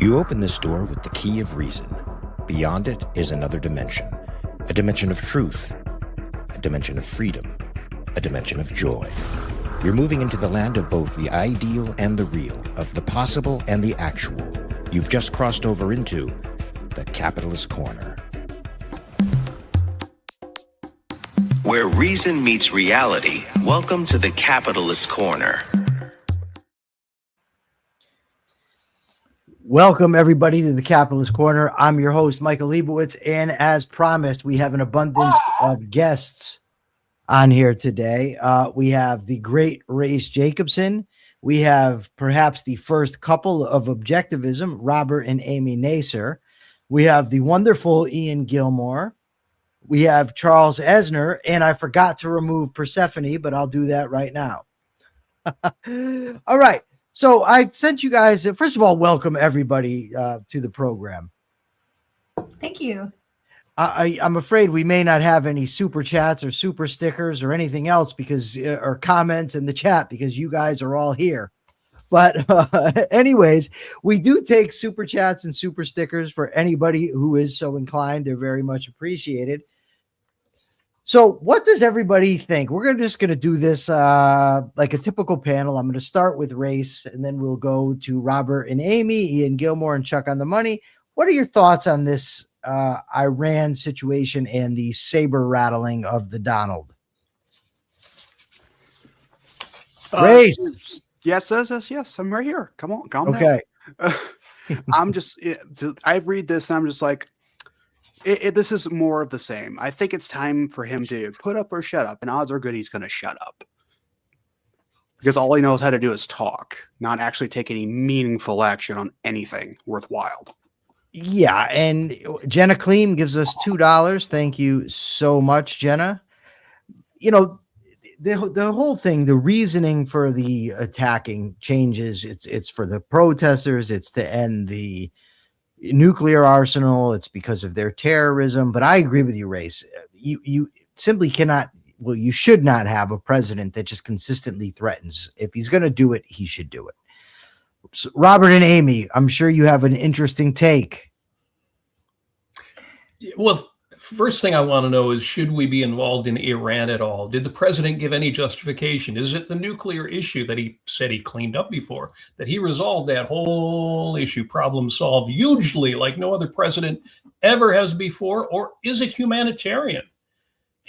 You open this door with the key of reason. Beyond it is another dimension. A dimension of truth. A dimension of freedom. A dimension of joy. You're moving into the land of both the ideal and the real, of the possible and the actual. You've just crossed over into the Capitalist Corner. Where reason meets reality, welcome to the Capitalist Corner. Welcome, everybody, to the Capitalist Corner. I'm your host, Michael Leibowitz, and as promised, we have an abundance of guests on here today. We have the great Rayce Jacobson. We have perhaps the first couple of objectivism, Robert and Amy Nasir. We have the wonderful Ian Gilmore. We have Charles Essner, and I forgot to remove Persephone, but I'll do that right now. All right. So I sent you guys, first of all, welcome everybody to the program. Thank you. I'm afraid we may not have any super chats or super stickers or anything else or comments in the chat because you guys are all here. But anyways, we do take super chats and super stickers for anybody who is so inclined. They're very much appreciated. So what does everybody think? We're just going to do this like a typical panel. I'm going to start with Rayce, and then we'll go to Robert and Amy, Ian Gilmore, and Chuck on the money. What are your thoughts on this Iran situation and the saber rattling of the Donald? Rayce. Yes. I'm right here. Come on. Calm down. I read this and I'm just like, this is more of the same. I think it's time for him to put up or shut up, and odds are good he's going to shut up. Because all he knows how to do is talk, not actually take any meaningful action on anything worthwhile. Yeah, and Jenna Kleem gives us $2. Thank you so much, Jenna. You know, the whole thing, the reasoning for the attacking changes. It's for the protesters. It's to end the nuclear arsenal. It's because of their terrorism. But I agree with you, Rayce. You simply cannot. Well, you should not have a president that just consistently threatens. If he's going to do it, he should do it. So, Robert and Amy, I'm sure you have an interesting take. Well, first thing I want to know is, should we be involved in Iran at all? Did the president give any justification? Is it the nuclear issue that he said he cleaned up before, that he resolved that whole issue, problem solved hugely like no other president ever has before? Or is it humanitarian?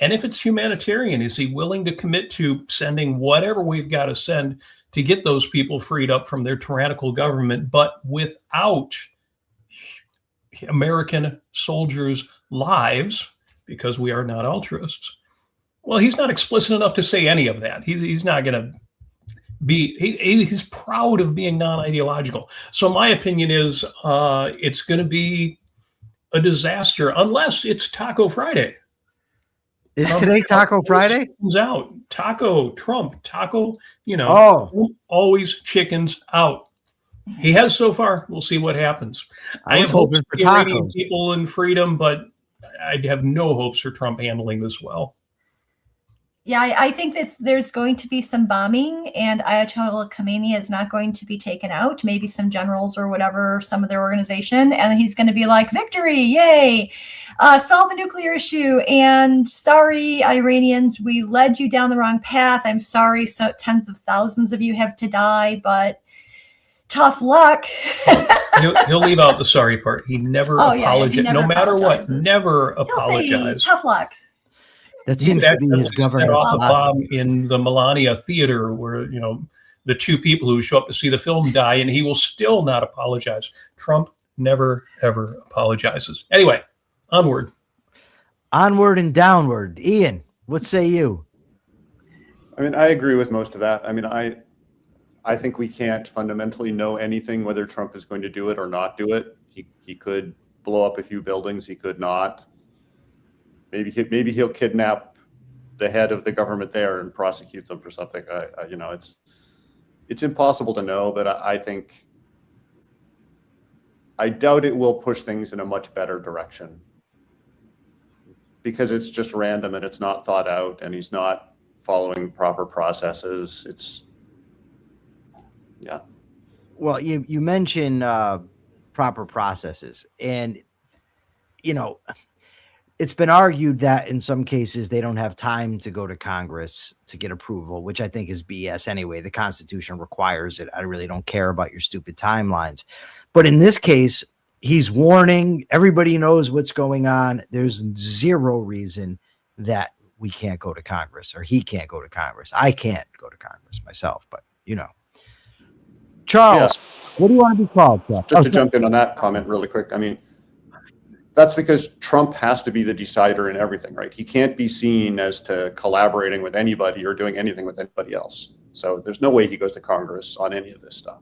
And if it's humanitarian, is he willing to commit to sending whatever we've got to send to get those people freed up from their tyrannical government, but without American soldiers' lives, because we are not altruists? Well, he's not explicit enough to say any of that. He's not going to be, he's proud of being non-ideological. So my opinion is it's going to be a disaster unless it's Taco Friday. Is today Taco Friday? Comes out. Trump, always chickens out. He has so far. We'll see what happens. I have hopes for Iranian people and freedom, but I have no hopes for Trump handling this well. Yeah, I think that there's going to be some bombing, and Ayatollah Khamenei is not going to be taken out. Maybe some generals or whatever, some of their organization, and he's going to be like, victory, yay, solve the nuclear issue. And sorry, Iranians, we led you down the wrong path. I'm sorry, so tens of thousands of you have to die, but tough luck. he'll leave out the sorry part. He never apologizes. No matter what, never apologize. Tough luck. That seems to be his government. Off a bomb in the Melania Theater, where the two people who show up to see the film die, and he will still not apologize. Trump never ever apologizes. Anyway, onward and downward. Ian, what say you? I mean, I agree with most of that. I mean, I think we can't fundamentally know anything whether Trump is going to do it or not do it. He could blow up a few buildings. He could not. Maybe he'll kidnap the head of the government there and prosecute them for something. It's impossible to know, but I doubt it will push things in a much better direction, because it's just random and it's not thought out, and he's not following proper processes. Yeah. Well, you mentioned proper processes. And, you know, it's been argued that in some cases they don't have time to go to Congress to get approval, which I think is BS anyway. The Constitution requires it. I really don't care about your stupid timelines. But in this case, he's warning. Everybody knows what's going on. There's zero reason that we can't go to Congress, or he can't go to Congress. I can't go to Congress myself, but you know. Charles, what do you want to be called? Just to jump in on that comment really quick. I mean, that's because Trump has to be the decider in everything, right? He can't be seen as to collaborating with anybody or doing anything with anybody else. So there's no way he goes to Congress on any of this stuff.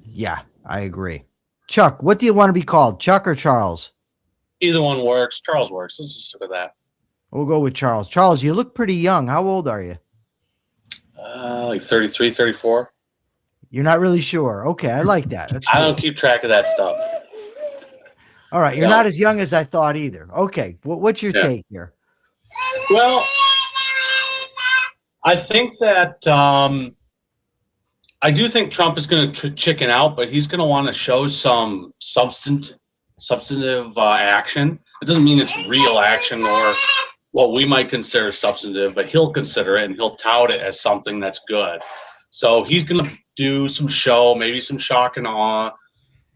Yeah, I agree. Chuck, what do you want to be called? Chuck or Charles? Either one works. Charles works. Let's just stick with that. We'll go with Charles. Charles, you look pretty young. How old are you? Like 33, 34. You're not really sure. Okay, I like that. That's I cool. don't keep track of that stuff. All right, you're not as young as I thought either. Okay, what's your take here? Well, I think that I do think Trump is going to chicken out, but he's going to want to show some substantive action. It doesn't mean it's real action or what we might consider substantive, but he'll consider it and he'll tout it as something that's good. So he's going to do some show, maybe some shock and awe.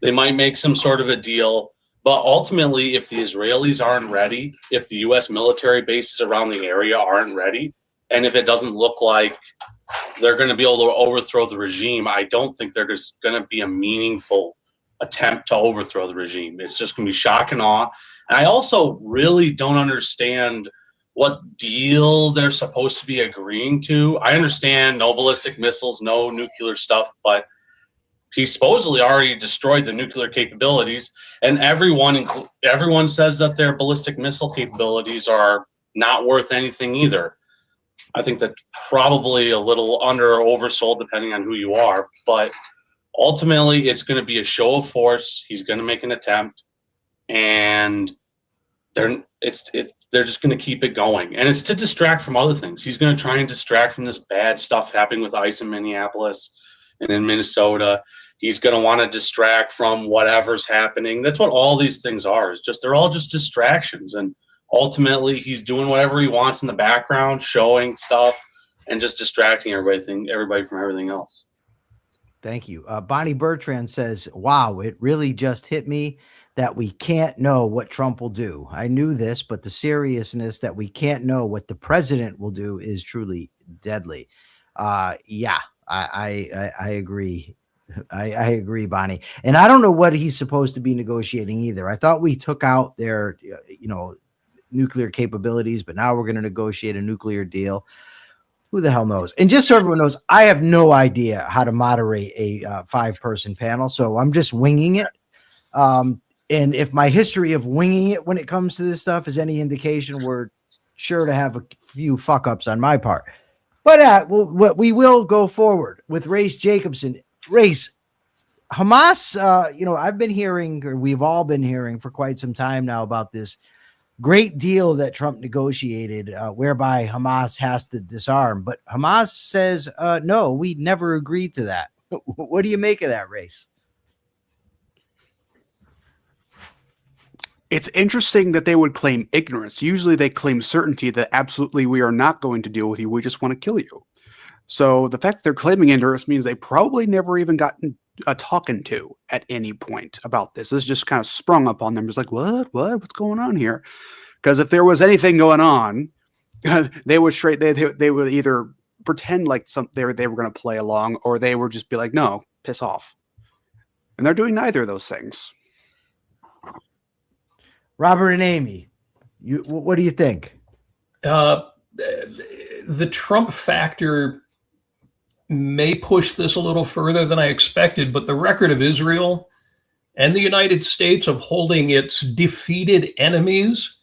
They might make some sort of a deal. But ultimately, if the Israelis aren't ready, if the U.S. military bases around the area aren't ready, and if it doesn't look like they're going to be able to overthrow the regime, I don't think there's going to be a meaningful attempt to overthrow the regime. It's just going to be shock and awe. And I also really don't understand what deal they're supposed to be agreeing to. I understand no ballistic missiles, no nuclear stuff, but he supposedly already destroyed the nuclear capabilities, and everyone says that their ballistic missile capabilities are not worth anything either. I think that's probably a little under or oversold depending on who you are, but ultimately it's going to be a show of force. He's going to make an attempt, and they're just going to keep it going, and it's to distract from other things. He's going to try and distract from this bad stuff happening with ICE in Minneapolis and in Minnesota. He's going to want to distract from whatever's happening. That's what all these things are. They're all just distractions. And ultimately, he's doing whatever he wants in the background, showing stuff, and just distracting everybody from everything else. Thank you. Bonnie Bertrand says, wow, it really just hit me that we can't know what Trump will do. I knew this, but the seriousness that we can't know what the president will do is truly deadly. Yeah, I agree. I agree, Bonnie. And I don't know what he's supposed to be negotiating either. I thought we took out their, nuclear capabilities, but now we're going to negotiate a nuclear deal. Who the hell knows? And just so everyone knows, I have no idea how to moderate a 5-person panel, so I'm just winging it. And if my history of winging it when it comes to this stuff is any indication, we're sure to have a few fuck ups on my part. But we will go forward with Rayce Jacobson. Rayce, Hamas, I've been hearing, or we've all been hearing for quite some time now about this great deal that Trump negotiated, whereby Hamas has to disarm. But Hamas says, no, we never agreed to that. What do you make of that, Rayce? It's interesting that they would claim ignorance. Usually they claim certainty that absolutely we are not going to deal with you. We just want to kill you. So the fact that they're claiming ignorance means they probably never even gotten a talking to at any point about this. This just kind of sprung up on them. It's like, what's going on here? Because if there was anything going on, they would they would either pretend like they were going to play along, or they would just be like, no, piss off. And they're doing neither of those things. Robert and Amy, what do you think? The Trump factor may push this a little further than I expected, but the record of Israel and the United States of holding its defeated enemies,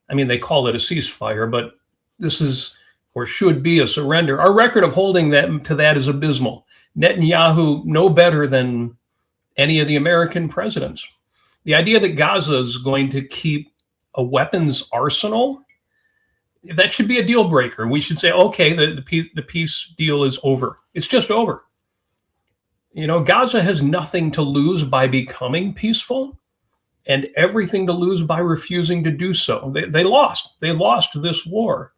I mean, they call it a ceasefire, but this is or should be a surrender. Our record of holding them to that is abysmal. Netanyahu no better than any of the American presidents. The idea that Gaza is going to keep a weapons arsenal, that should be a deal breaker. We should say, okay, the peace deal is over. It's just over. You know, Gaza has nothing to lose by becoming peaceful and everything to lose by refusing to do so. They lost. They lost this war.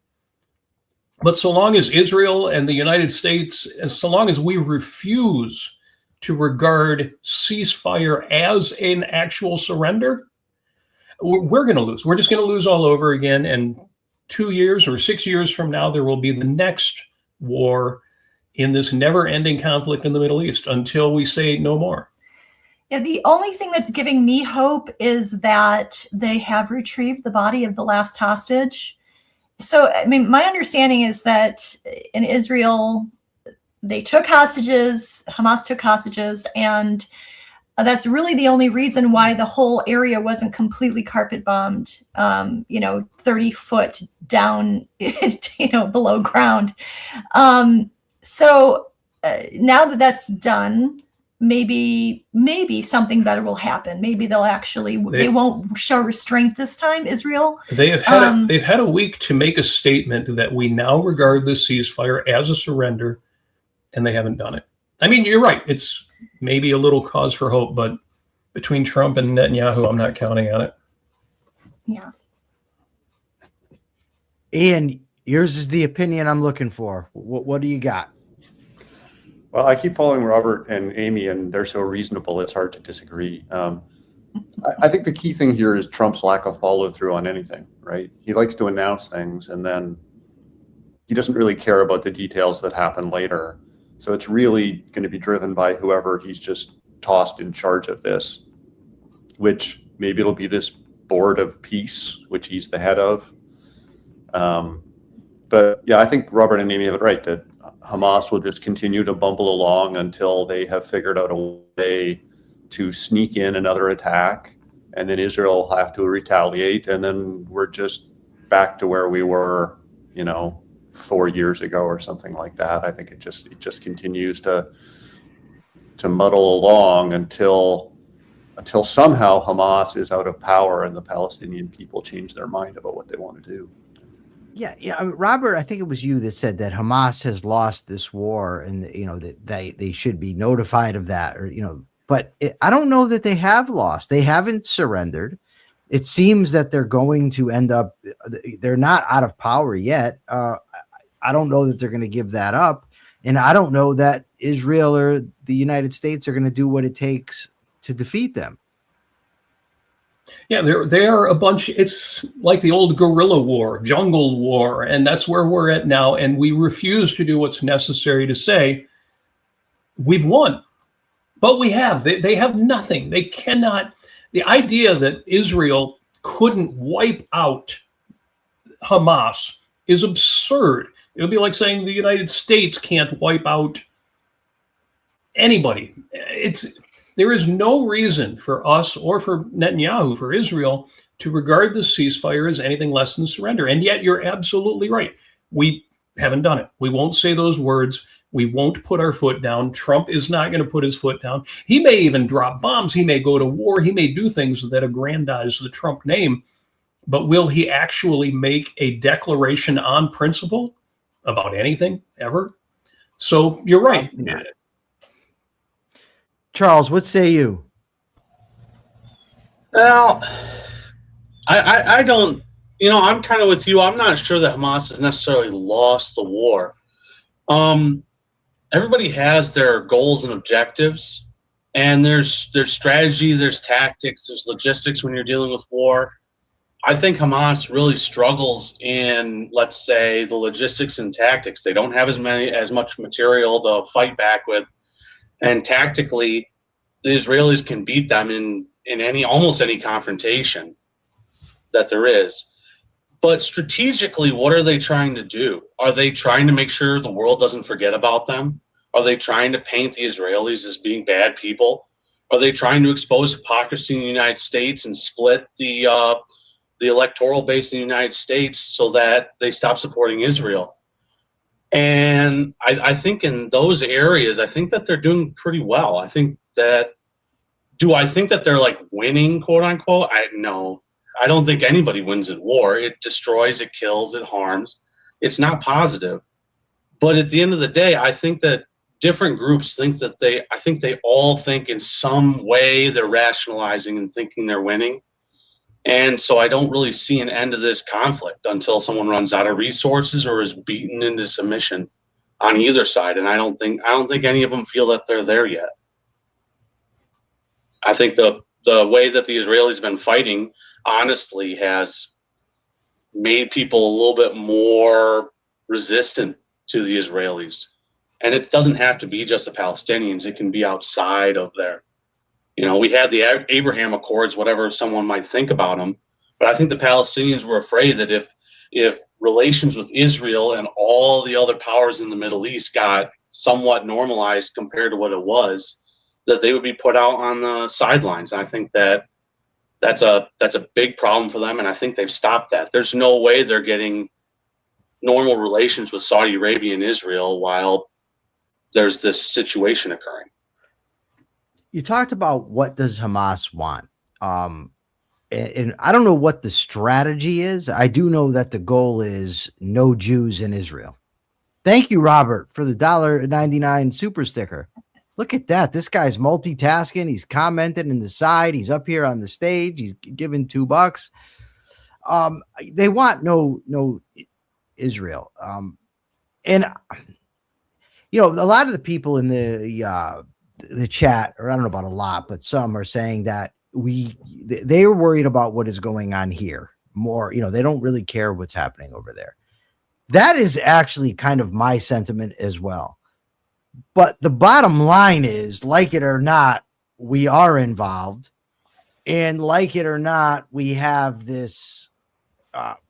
But so long as Israel and the United States, so long as we refuse to regard ceasefire as an actual surrender, we're going to lose. We're just going to lose all over again. And 2 years or 6 years from now, there will be the next war in this never-ending conflict in the Middle East until we say no more. Yeah, the only thing that's giving me hope is that they have retrieved the body of the last hostage. So, I mean, my understanding is that in Israel, they took hostages, Hamas took hostages, and that's really the only reason why the whole area wasn't completely carpet bombed, 30 foot down, below ground. So now that that's done, maybe something better will happen. Maybe they won't show restraint this time, Israel. They've had a week to make a statement that we now regard this ceasefire as a surrender, and they haven't done it. I mean, you're right. It's maybe a little cause for hope, but between Trump and Netanyahu, I'm not counting on it. Yeah. Ian, yours is the opinion I'm looking for. What do you got? Well, I keep following Robert and Amy, and they're so reasonable, it's hard to disagree. I think the key thing here is Trump's lack of follow through on anything, right? He likes to announce things, and then he doesn't really care about the details that happen later. So it's really going to be driven by whoever he's just tossed in charge of this, which maybe it'll be this board of peace, which he's the head of. But yeah, I think Robert and Amy have it right that Hamas will just continue to bumble along until they have figured out a way to sneak in another attack, and then Israel will have to retaliate, and then we're just back to where we were, 4 years ago or something like that. I think it just continues to muddle along until somehow Hamas is out of power and the Palestinian people change their mind about what they want to do. Yeah. Robert, I think it was you that said that Hamas has lost this war, and that they should be notified of that, But I don't know that they have lost. They haven't surrendered. It seems that they're going to end up. They're not out of power yet. I don't know that they're going to give that up, and I don't know that Israel or the United States are going to do what it takes to defeat them. Yeah, they are a bunch. It's like the old guerrilla war, jungle war, and that's where we're at now. And we refuse to do what's necessary to say we've won, but we have. They have nothing. They cannot. The idea that Israel couldn't wipe out Hamas is absurd. It would be like saying the United States can't wipe out anybody. There is no reason for us or for Netanyahu, for Israel, to regard the ceasefire as anything less than surrender. And yet you're absolutely right. We haven't done it. We won't say those words. We won't put our foot down. Trump is not going to put his foot down. He may even drop bombs. He may go to war. He may do things that aggrandize the Trump name. But will he actually make a declaration on principle about anything ever? So you're right. Charles, what say you? Well, I don't, I'm kind of with you. I'm not sure that Hamas has necessarily lost the war. Everybody has their goals and objectives, and there's strategy, there's tactics, there's logistics when you're dealing with war. I think Hamas really struggles in, let's say, the logistics and tactics. They don't have as much material to fight back with. And tactically, the Israelis can beat them in almost any confrontation that there is. But strategically, what are they trying to do? Are they trying to make sure the world doesn't forget about them? Are they trying to paint the Israelis as being bad people? Are they trying to expose hypocrisy in the United States and split the electoral base in the United States so that they stop supporting Israel? And I think in those areas, I think that they're doing pretty well. I think that they're like winning, quote unquote? No, I don't think anybody wins at war. It destroys, it kills, it harms. It's not positive. But at the end of the day, I think that different groups think that I think they all think in some way they're rationalizing and thinking they're winning. And so I don't really see an end to this conflict until someone runs out of resources or is beaten into submission on either side. And I don't think any of them feel that they're there yet. I think the way that the Israelis have been fighting, honestly, has made people a little bit more resistant to the Israelis. And it doesn't have to be just the Palestinians. It can be outside of there. You know, we had the Abraham Accords, whatever someone might think about them. But I think the Palestinians were afraid that if relations with Israel and all the other powers in the Middle East got somewhat normalized compared to what it was, that they would be put out on the sidelines. And I think that's a big problem for them. And I think they've stopped that. There's no way they're getting normal relations with Saudi Arabia and Israel while there's this situation occurring. You talked about what does Hamas want. And I don't know what the strategy is. I do know that the goal is no Jews in Israel. Thank you, Robert, for the $1.99 super sticker. Look at that. This guy's multitasking. He's commenting in the side. He's up here on the stage. He's giving $2. They want no Israel. And you know, a lot of the people in the chat, or I don't know about a lot, but some are saying that they are worried about what is going on here more. You know, they don't really care what's happening over there. That is actually kind of my sentiment as well. But the bottom line is, like it or not, we are involved. And like it or not, we have this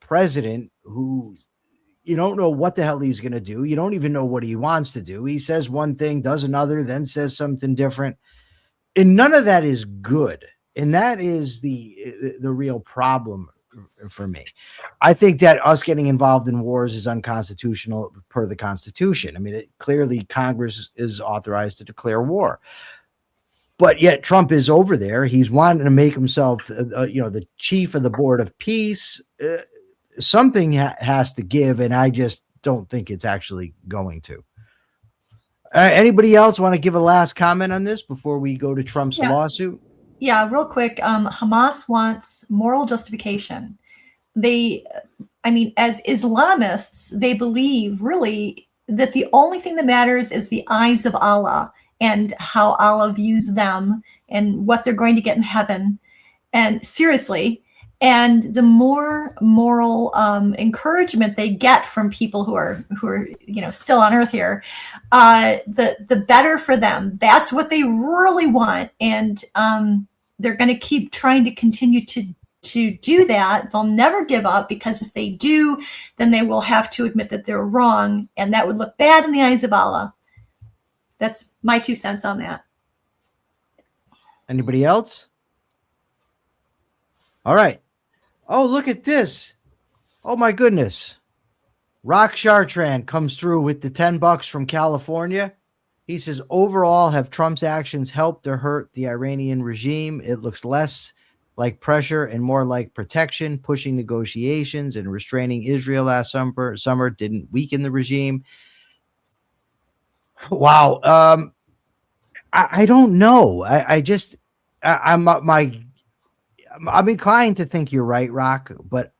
president who you don't know what the hell he's going to do. You don't even know what he wants to do. He says one thing, does another, then says something different. And none of that is good. And that is the real problem for me. I think that us getting involved in wars is unconstitutional per the Constitution. I mean, clearly Congress is authorized to declare war. But yet Trump is over there. He's wanting to make himself, the chief of the board of peace. Something has to give, and I just don't think it's actually going to. Anybody else want to give a last comment on this before we go to Trump's lawsuit? Yeah, real quick. Hamas wants moral justification. As Islamists, they believe really that the only thing that matters is the eyes of Allah and how Allah views them and what they're going to get in heaven. And seriously, and the more moral encouragement they get from people who are still on earth here, the better for them. That's what they really want, and they're going to keep trying to continue to do that. They'll never give up, because if they do, then they will have to admit that they're wrong, and that would look bad in the eyes of Allah. That's my 2 cents on that. Anybody else? All right. Oh, look at this. Oh, my goodness. Rock Chartrand comes through with the $10 from California. He says, overall, have Trump's actions helped or hurt the Iranian regime? It looks less like pressure and more like protection. Pushing negotiations and restraining Israel last summer didn't weaken the regime. Wow. I don't know. I'm inclined to think you're right, Rock, but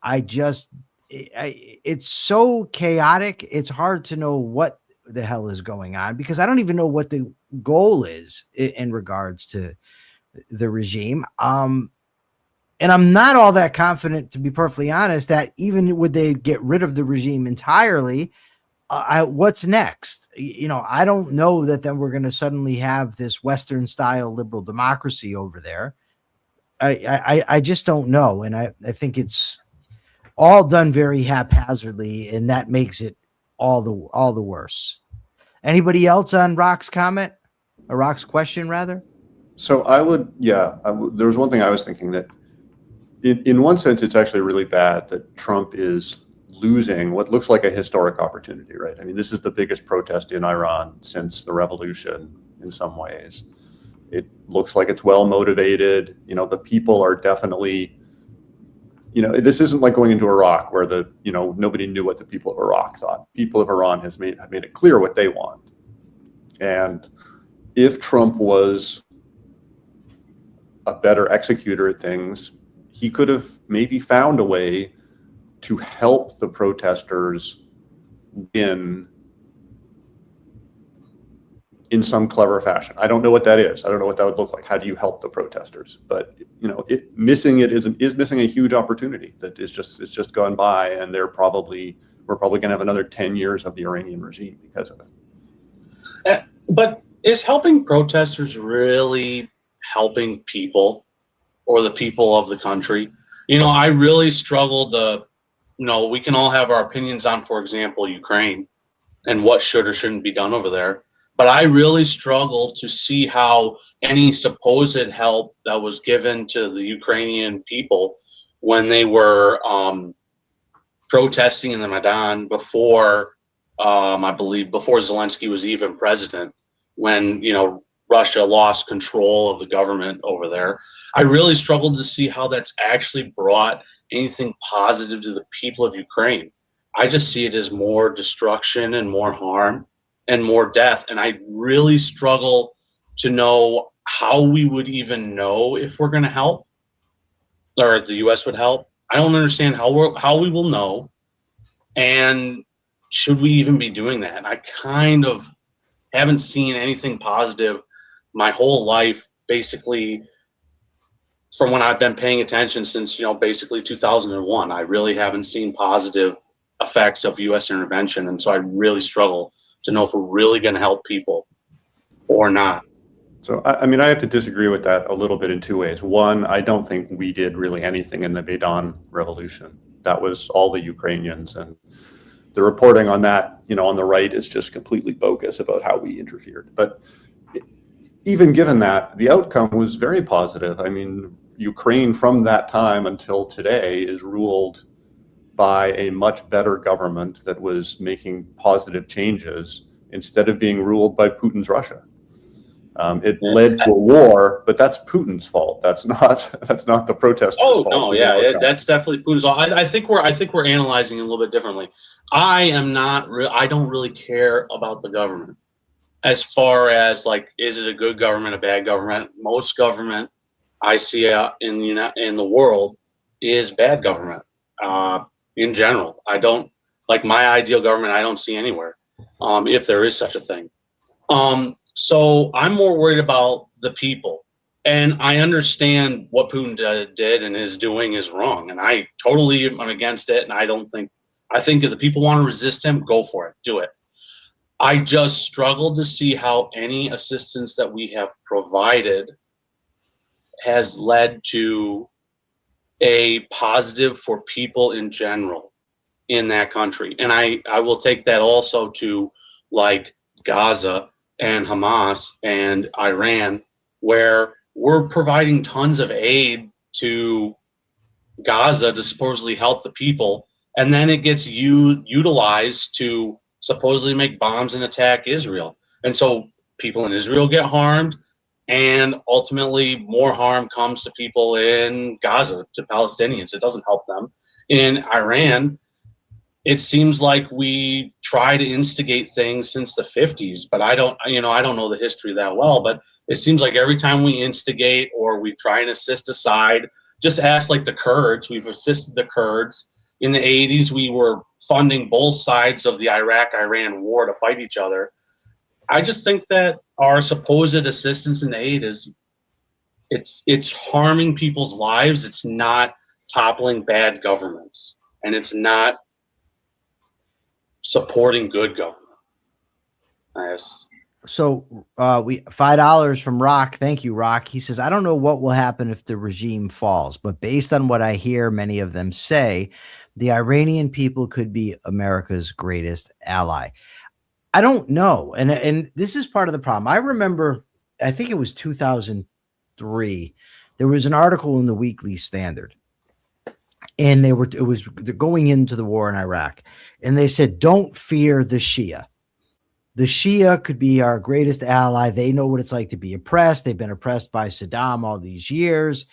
it's so chaotic. It's hard to know what the hell is going on, because I don't even know what the goal is in regards to the regime. And I'm not all that confident, to be perfectly honest, that even would they get rid of the regime entirely, what's next? I don't know that then we're going to suddenly have this Western style liberal democracy over there. I just don't know. And I think it's all done very haphazardly, and that makes it all the worse. Anybody else on Rock's comment, or Rock's question rather? So there was one thing I was thinking, that in one sense, it's actually really bad that Trump is losing what looks like a historic opportunity, right? I mean, this is the biggest protest in Iran since the revolution in some ways. It looks like it's well motivated. The people are definitely, this isn't like going into Iraq where nobody knew what the people of Iraq thought. People of Iran have made it clear what they want. And if Trump was a better executor at things, he could have maybe found a way to help the protesters win in some clever fashion. I don't know what that is. I don't know what that would look like. How do you help the protesters? But missing it is missing a huge opportunity that is just gone by, and we're probably going to have another 10 years of the Iranian regime because of it. But is helping protesters really helping people or the people of the country? I really struggle to, we can all have our opinions on, for example, Ukraine and what should or shouldn't be done over there. But I really struggle to see how any supposed help that was given to the Ukrainian people when they were protesting in the Maidan before, I believe, before Zelensky was even president, when, Russia lost control of the government over there. I really struggled to see how that's actually brought anything positive to the people of Ukraine. I just see it as more destruction and more harm and more death. And I really struggle to know how we would even know if we're going to help, or the U.S. would help. I don't understand how we will know, and should we even be doing that? I kind of haven't seen anything positive my whole life, basically, from when I've been paying attention since, basically 2001. I really haven't seen positive effects of U.S. intervention, and so I really struggle to know if we're really going to help people or not. So, I have to disagree with that a little bit in two ways. One, I don't think we did really anything in the Maidan revolution. That was all the Ukrainians, and the reporting on that, on the right is just completely bogus about how we interfered. But even given that, the outcome was very positive. Ukraine from that time until today is ruled by a much better government that was making positive changes instead of being ruled by Putin's Russia. It led to a war, but that's Putin's fault. That's not the protesters' fault. Oh no, yeah, that's definitely Putin's fault. I think we're analyzing it a little bit differently. I don't really care about the government as far as is it a good government, a bad government? Most government I see in the world is bad government. In general, I don't like my ideal government. I don't see anywhere, if there is such a thing. So I'm more worried about the people, and I understand what Putin did and is doing is wrong, and I totally am against it. And I think if the people want to resist him, go for it, do it. I just struggle to see how any assistance that we have provided has led to a positive for people in general in that country. And I will take that also to Gaza and Hamas and Iran, where we're providing tons of aid to Gaza to supposedly help the people, and then it gets utilized to supposedly make bombs and attack Israel. And so people in Israel get harmed, and ultimately more harm comes to people in Gaza, to Palestinians. It doesn't help them. In Iran, it seems like we try to instigate things since the 50s, but I don't know the history that well, but it seems like every time we instigate or we try and assist a side, just ask the Kurds. We've assisted the Kurds. In the 80s, we were funding both sides of the Iraq-Iran war to fight each other. I just think that our supposed assistance and aid it's harming people's lives. It's not toppling bad governments, and it's not supporting good government. Yes. So we $5 from Rock. Thank you, Rock. He says, I don't know what will happen if the regime falls, but based on what I hear many of them say, the Iranian people could be America's greatest ally. I don't know. And this is part of the problem. I remember, I think it was 2003, there was an article in the Weekly Standard, and they're going into the war in Iraq, and they said, don't fear the Shia. The Shia could be our greatest ally. They know what it's like to be oppressed. They've been oppressed by Saddam all these years.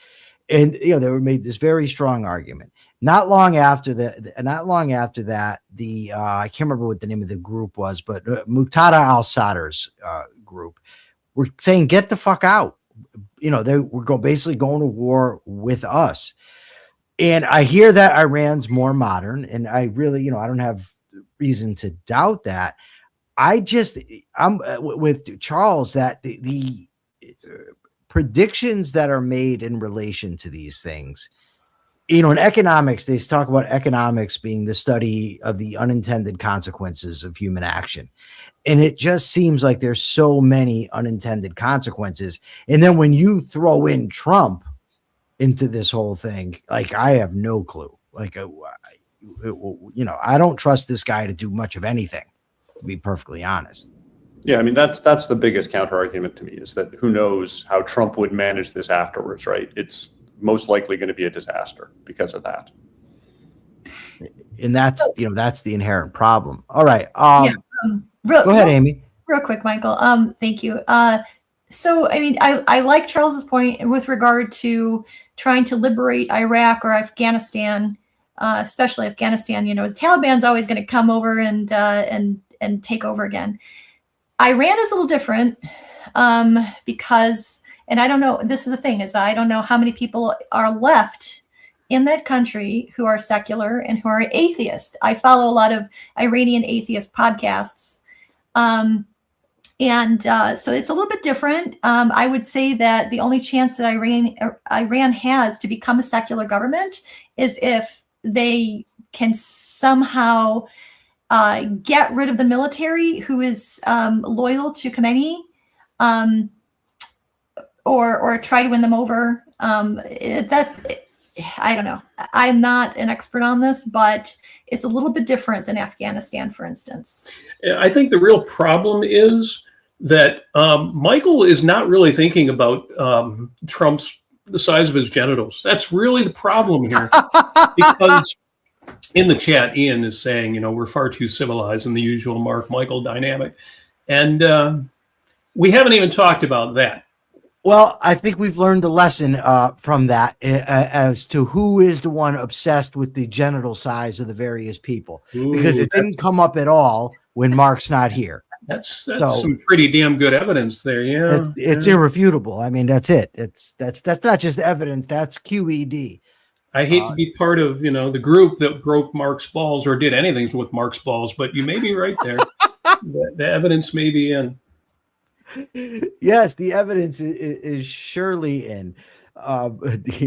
And, they were made this very strong argument. Not long after that, I can't remember what the name of the group was, but Muqtada al-Sadr's group. We're saying, get the fuck out. We're basically going to war with us. And I hear that Iran's more modern, and I really, I don't have reason to doubt that. I'm with Charles that the predictions that are made in relation to these things, in economics, they talk about economics being the study of the unintended consequences of human action. And it just seems like there's so many unintended consequences. And then when you throw in Trump into this whole thing, like, I have no clue. Like, I don't trust this guy to do much of anything, to be perfectly honest. Yeah, I mean, that's the biggest counter argument to me, is that who knows how Trump would manage this afterwards, right? It's most likely going to be a disaster because of that. And that's the inherent problem. All right. Go ahead, Amy. Real quick, Michael. Thank you. So, I mean, I like Charles's point with regard to trying to liberate Iraq or Afghanistan, especially Afghanistan. The Taliban's always going to come over and take over again. Iran is a little different because, and I don't know, this is the thing, is I don't know how many people are left in that country who are secular and who are atheist. I follow a lot of Iranian atheist podcasts. So it's a little bit different. I would say that the only chance that Iran has to become a secular government is if they can somehow get rid of the military who is loyal to Khomeini, or try to win them over. I don't know. I'm not an expert on this, but it's a little bit different than Afghanistan, for instance. I think the real problem is that Michael is not really thinking about the size of his genitals. That's really the problem here. Because in the chat, Ian is saying, we're far too civilized in the usual Mark Michael dynamic. And we haven't even talked about that. Well, I think we've learned a lesson from that as to who is the one obsessed with the genital size of the various people, because it didn't come up at all when Mark's not here. That's some pretty damn good evidence there. Yeah, it's irrefutable. I mean, that's it. That's not just evidence. That's QED. I hate to be part of the group that broke Mark's balls or did anything with Mark's balls, but you may be right there. The evidence may be in. Yes, the evidence is surely in.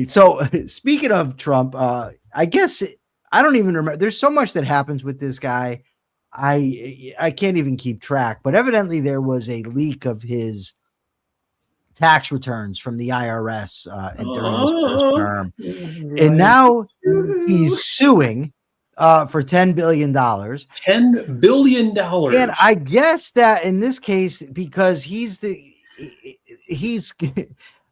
So speaking of Trump, I guess I don't even remember. There's so much that happens with this guy. I can't even keep track, but evidently there was a leak of his tax returns from the IRS during his first term. Right. And now he's suing for $10 billion. $10 billion. And I guess that in this case, because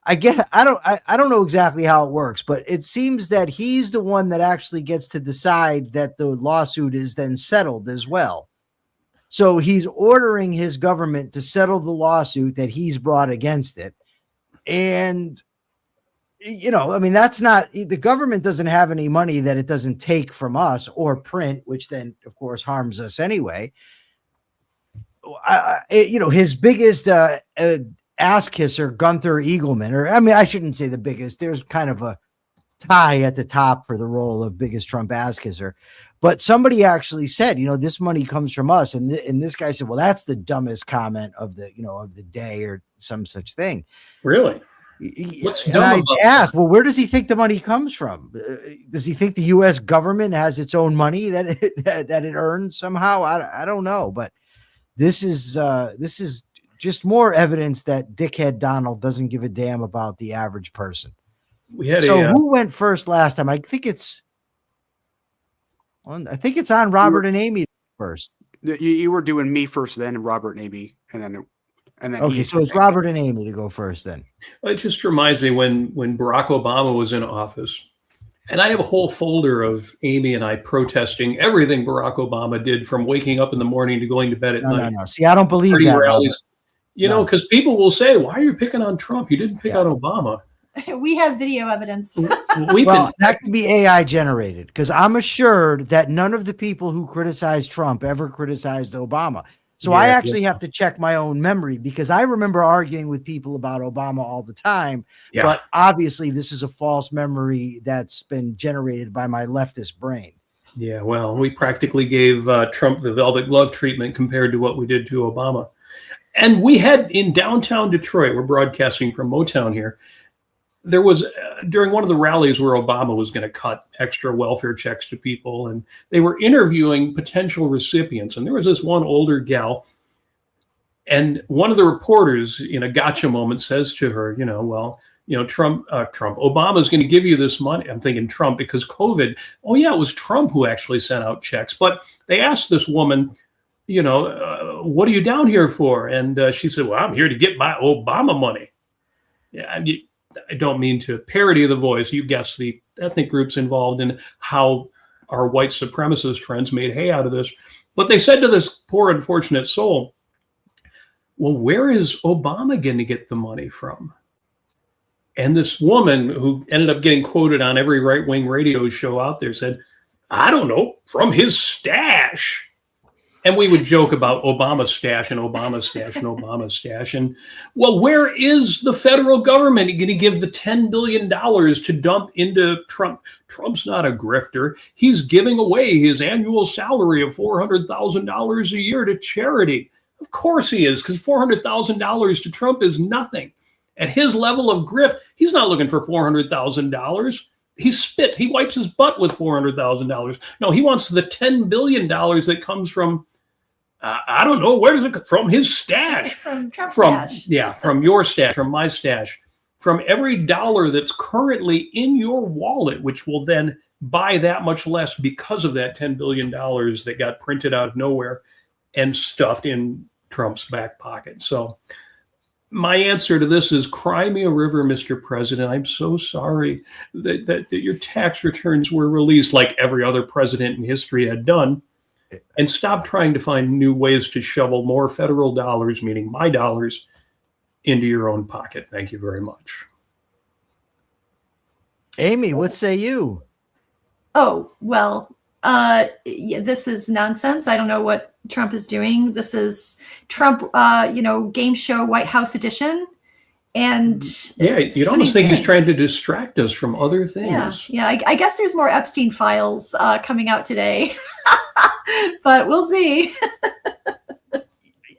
I don't know exactly how it works, but it seems that he's the one that actually gets to decide that the lawsuit is then settled as well. So he's ordering his government to settle the lawsuit that he's brought against it. And, I mean, that's not, the government doesn't have any money that it doesn't take from us or print, which then, of course, harms us anyway. His biggest ass kisser, Gunther Eagleman, or I mean, I shouldn't say the biggest. There's kind of a tie at the top for the role of biggest Trump ass kisser. But somebody actually said, this money comes from us. And this guy said, well, that's the dumbest comment of the day or some such thing. Really? And I asked, well, where does he think the money comes from? Does he think the U.S. government has its own money that it earns somehow? I don't know. But this is just more evidence that dickhead Donald doesn't give a damn about the average person. Who went first last time? I think it's on Robert and Amy first. You were doing me first, then Robert and Amy, and then okay. So it's Robert and Amy to go first then. It just reminds me when Barack Obama was in office, and I have a whole folder of Amy and I protesting everything Barack Obama did, from waking up in the morning to going to bed at night. No. See, I don't believe that. Rallies. Because people will say, why are you picking on Trump? You didn't pick on Obama. We have video evidence. That could be AI generated, because I'm assured that none of the people who criticized Trump ever criticized Obama. So I actually have to check my own memory, because I remember arguing with people about Obama all the time. Yeah. But obviously this is a false memory that's been generated by my leftist brain. Yeah, well, we practically gave Trump the velvet glove treatment compared to what we did to Obama. And we had in downtown Detroit, we're broadcasting from Motown here, there was during one of the rallies where Obama was going to cut extra welfare checks to people, and they were interviewing potential recipients. And there was this one older gal, and one of the reporters in a gotcha moment says to her, Trump, Obama's going to give you this money. I'm thinking Trump because COVID. Oh yeah, it was Trump who actually sent out checks. But they asked this woman, what are you down here for? And she said, well, I'm here to get my Obama money. Yeah, I don't mean to parody the voice. You guessed the ethnic groups involved in how our white supremacist friends made hay out of this. But they said to this poor, unfortunate soul, well, where is Obama going to get the money from? And this woman who ended up getting quoted on every right-wing radio show out there said, I don't know, from his stash. And we would joke about Obama's stash and Obama's stash and Obama's stash. And, well, where is the federal government going to give the $10 billion to dump into Trump? Trump's not a grifter. He's giving away his annual salary of $400,000 a year to charity. Of course he is, because $400,000 to Trump is nothing. At his level of grift, he's not looking for $400,000. He spits. He wipes his butt with $400,000. No, he wants the $10 billion that comes from, I don't know, where does it come from? His stash. From Trump's stash. Yeah, from your stash, from my stash. From every dollar that's currently in your wallet, which will then buy that much less because of that $10 billion that got printed out of nowhere and stuffed in Trump's back pocket. So my answer to this is cry me a river, Mr. President. I'm so sorry that your tax returns were released like every other president in history had done. And stop trying to find new ways to shovel more federal dollars, meaning my dollars, into your own pocket. Thank you very much. Amy, what say you? Oh, well, this is nonsense. I don't know what Trump is doing. This is Trump, game show White House edition. And yeah, you'd almost think he's trying to distract us from other things. Yeah. I guess there's more Epstein files coming out today, but we'll see.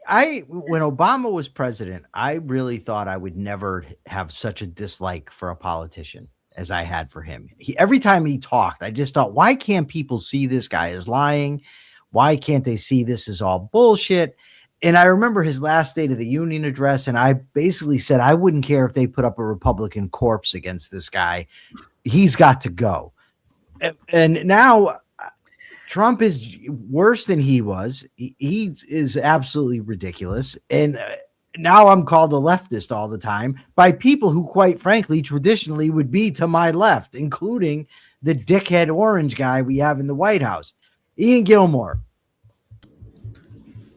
When Obama was president, I really thought I would never have such a dislike for a politician as I had for him. Every time he talked, I just thought, why can't people see this guy is lying? Why can't they see this is all bullshit? And I remember his last State of the Union address, and I basically said I wouldn't care if they put up a Republican corpse against this guy. He's got to go. And now Trump is worse than he was. He is absolutely ridiculous. And now I'm called a leftist all the time by people who, quite frankly, traditionally would be to my left, including the dickhead orange guy we have in the White House, Ian Gilmore.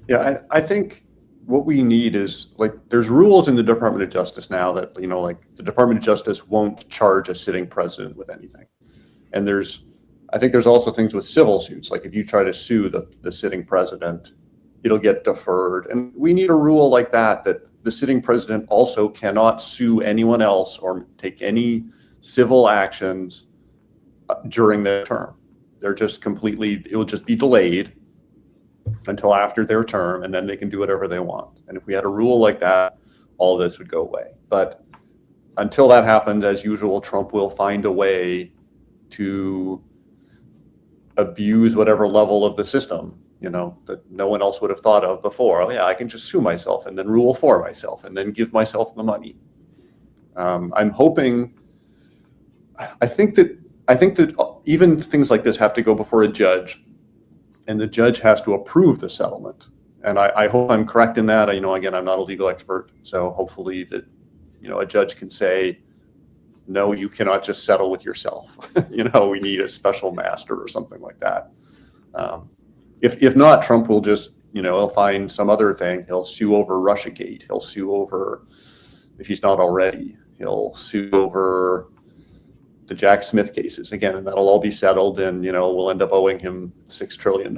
Yeah, I think what we need is, like, there's rules in the Department of Justice now that, the Department of Justice won't charge a sitting president with anything. And I think there's also things with civil suits. Like if you try to sue the sitting president, it'll get deferred. And we need a rule like that the sitting president also cannot sue anyone else or take any civil actions during their term. They're just it will just be delayed until after their term, and then they can do whatever they want. And if we had a rule like that, all of this would go away. But until that happens, as usual, Trump will find a way to abuse whatever level of the system, that no one else would have thought of before. Oh yeah, I can just sue myself and then rule for myself and then give myself the money. I'm hoping, I think that even things like this have to go before a judge, and the judge has to approve the settlement. And I hope I'm correct in that. Again, I'm not a legal expert, so hopefully that, a judge can say, no, you cannot just settle with yourself. We need a special master or something like that. If not, Trump will just, he'll find some other thing. He'll sue over Russiagate. He'll sue over, if he's not already, he'll sue over the Jack Smith cases again, and that'll all be settled, and we'll end up owing him $6 trillion.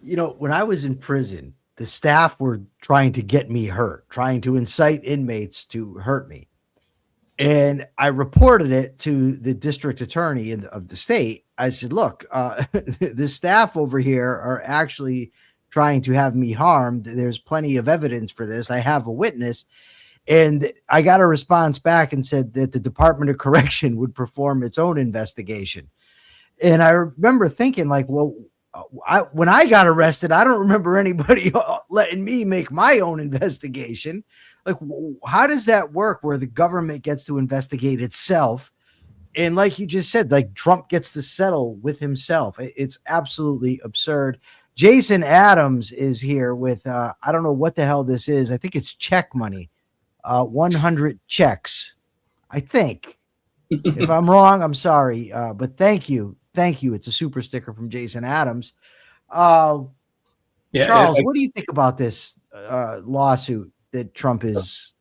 When I was in prison, the staff were trying to get me hurt, trying to incite inmates to hurt me. And I reported it to the district attorney of the state. I said, look, the staff over here are actually trying to have me harmed. There's plenty of evidence for this. I have a witness. And I got a response back and said that the Department of Correction would perform its own investigation. And I remember thinking, like, well, when I got arrested, I don't remember anybody letting me make my own investigation. Like, how does that work where the government gets to investigate itself? And like you just said, like Trump gets to settle with himself. It's absolutely absurd. Jason Adams is here with, I don't know what the hell this is. I think it's check money, 100 checks, I think. If I'm wrong, I'm sorry. But thank you. Thank you. It's a super sticker from Jason Adams. Charles, what do you think about this lawsuit that Trump is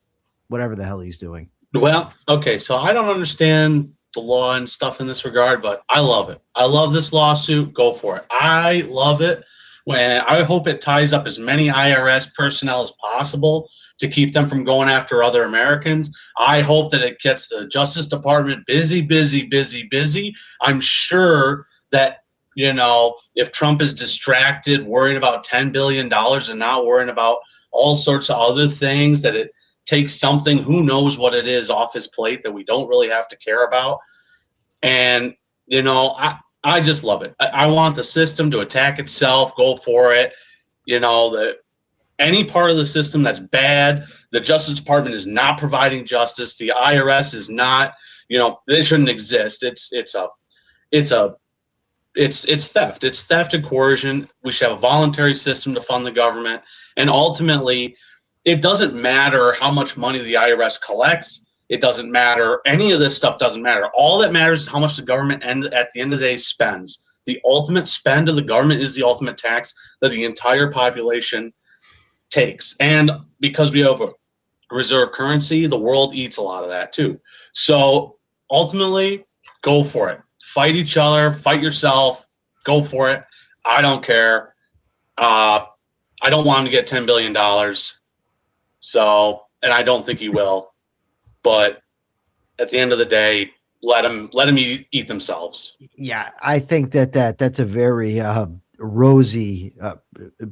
whatever the hell he's doing? Well, okay, so I don't understand the law and stuff in this regard, but I love it. I love this lawsuit. Go for it. I love it. I hope it ties up as many IRS personnel as possible to keep them from going after other Americans. I hope that it gets the Justice Department busy. I'm sure that, if Trump is distracted, worrying about $10 billion and not worrying about all sorts of other things, that it takes something, who knows what it is, off his plate that we don't really have to care about. And, I just love it. I want the system to attack itself. Go for it. Any part of the system that's bad, the Justice Department is not providing justice. The IRS is not, they shouldn't exist. It's theft. It's theft and coercion. We should have a voluntary system to fund the government. And ultimately, it doesn't matter how much money the IRS collects. It doesn't matter. Any of this stuff doesn't matter. All that matters is how much the government at the end of the day spends. The ultimate spend of the government is the ultimate tax that the entire population takes. And because we have a reserve currency, the world eats a lot of that too. So ultimately, go for it. Fight each other, fight yourself, go for it. I don't care. I don't want him to get $10 billion. So, and I don't think he will. But at the end of the day, let them eat themselves. Yeah, I think that's a very rosy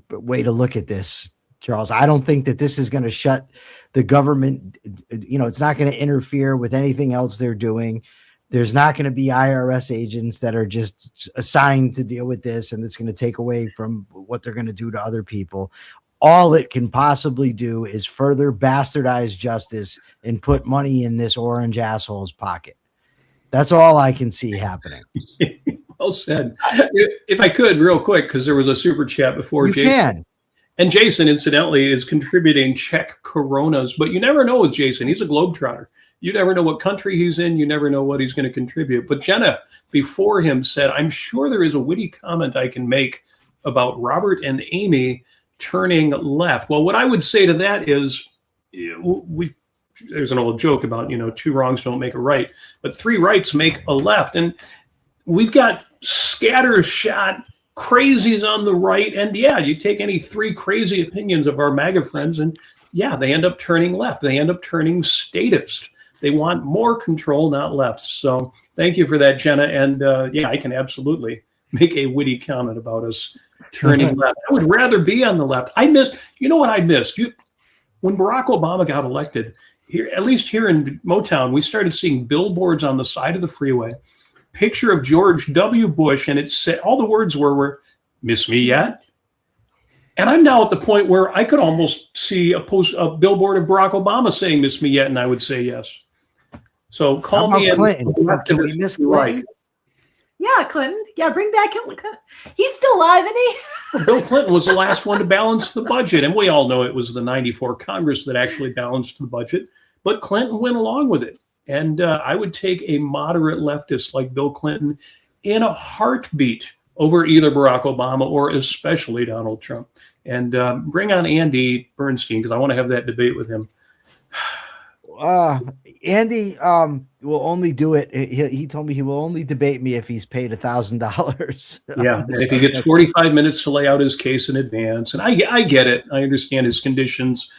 way to look at this, Charles. I don't think that this is going to shut the government. It's not going to interfere with anything else they're doing. There's not going to be IRS agents that are just assigned to deal with this, and it's going to take away from what they're going to do to other people. All it can possibly do is further bastardize justice and put money in this orange asshole's pocket. That's all I can see happening. Well said. If I could, real quick, because there was a super chat before. You Jason can. And Jason, incidentally, is contributing Czech Coronas, but you never know with Jason. He's a globetrotter. You never know what country he's in. You never know what he's going to contribute. But Jenna, before him, said, I'm sure there is a witty comment I can make about Robert and Amy turning left. Well, what I would say to that is, there's an old joke about, two wrongs don't make a right, but three rights make a left. And we've got scattershot crazies on the right. And yeah, you take any three crazy opinions of our MAGA friends and yeah, they end up turning left. They end up turning statist. They want more control, not left. So thank you for that, Jenna. And yeah, I can absolutely make a witty comment about us turning left. I would rather be on the left. I missed, what I missed? When Barack Obama got elected, here, at least here in Motown, we started seeing billboards on the side of the freeway, picture of George W. Bush, and it said, all the words were, miss me yet? And I'm now at the point where I could almost see a billboard of Barack Obama saying miss me yet, and I would say yes. So call me. Clinton? Can we miss Clinton? Right. Yeah, Clinton. Yeah, bring back him. He's still alive, isn't he? Well, Bill Clinton was the last one to balance the budget. And we all know it was the 94 Congress that actually balanced the budget. But Clinton went along with it. And I would take a moderate leftist like Bill Clinton in a heartbeat over either Barack Obama or especially Donald Trump. And bring on Andy Bernstein, because I want to have that debate with him. Andy will only do it. He told me he will only debate me if he's paid $1,000. Yeah, and if he gets 45 minutes to lay out his case in advance, and I get it. I understand his conditions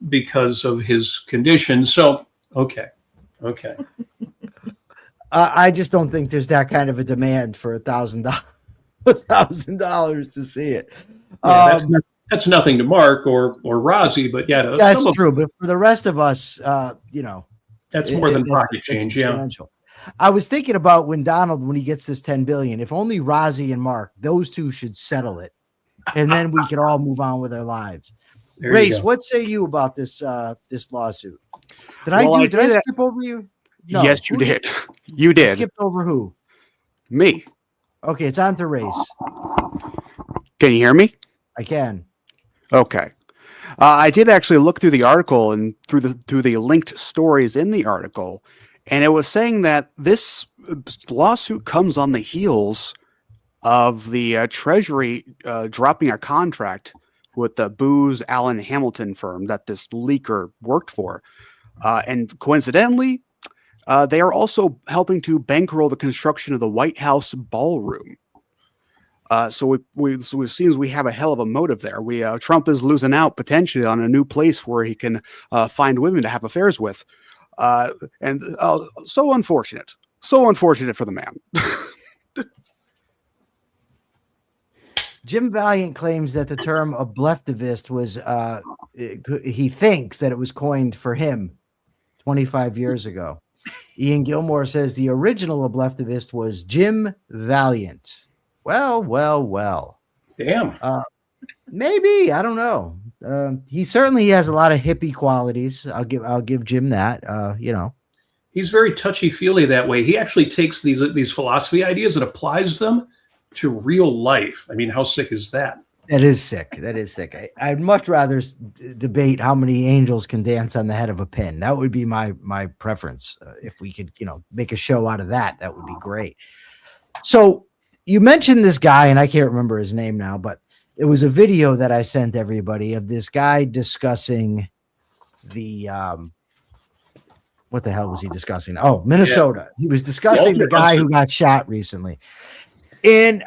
because of his conditions. So, okay. I just don't think there's that kind of a demand for $1,000 to see it. Yeah, that's nothing to Mark or Rozzy, but yeah, that's true. But for the rest of us, that's more than pocket change. Yeah. I was thinking about when he gets this 10 billion, if only Rozzy and Mark, those two should settle it, and then we could all move on with our lives. Rayce, what say you about this lawsuit? Did I skip over you? No. Yes, you did. You did. Skipped over who? Me. Okay, it's on to Rayce. Can you hear me? I can. Okay. I did actually look through the article and through the linked stories in the article, and it was saying that this lawsuit comes on the heels of the Treasury dropping a contract with the Booz Allen Hamilton firm that this leaker worked for. And coincidentally, they are also helping to bankroll the construction of the White House ballroom. So it seems we have a hell of a motive there. Trump is losing out potentially on a new place where he can find women to have affairs with. And so unfortunate for the man. Jim Valiant claims that the term ablectivist was, he thinks that it was coined for him 25 years ago. Ian Gilmore says the original ablectivist was Jim Valiant. Well. Damn. Maybe, I don't know. He certainly has a lot of hippie qualities. I'll give Jim that. He's very touchy-feely that way. He actually takes these philosophy ideas and applies them to real life. I mean, how sick is that? That is sick. I'd much rather debate how many angels can dance on the head of a pin. That would be my preference. If we could, make a show out of that, that would be great. So you mentioned this guy, and I can't remember his name now, but it was a video that I sent everybody of this guy discussing the what the hell was he discussing? Oh, Minnesota. Yeah. He was discussing the guy who got shot recently. And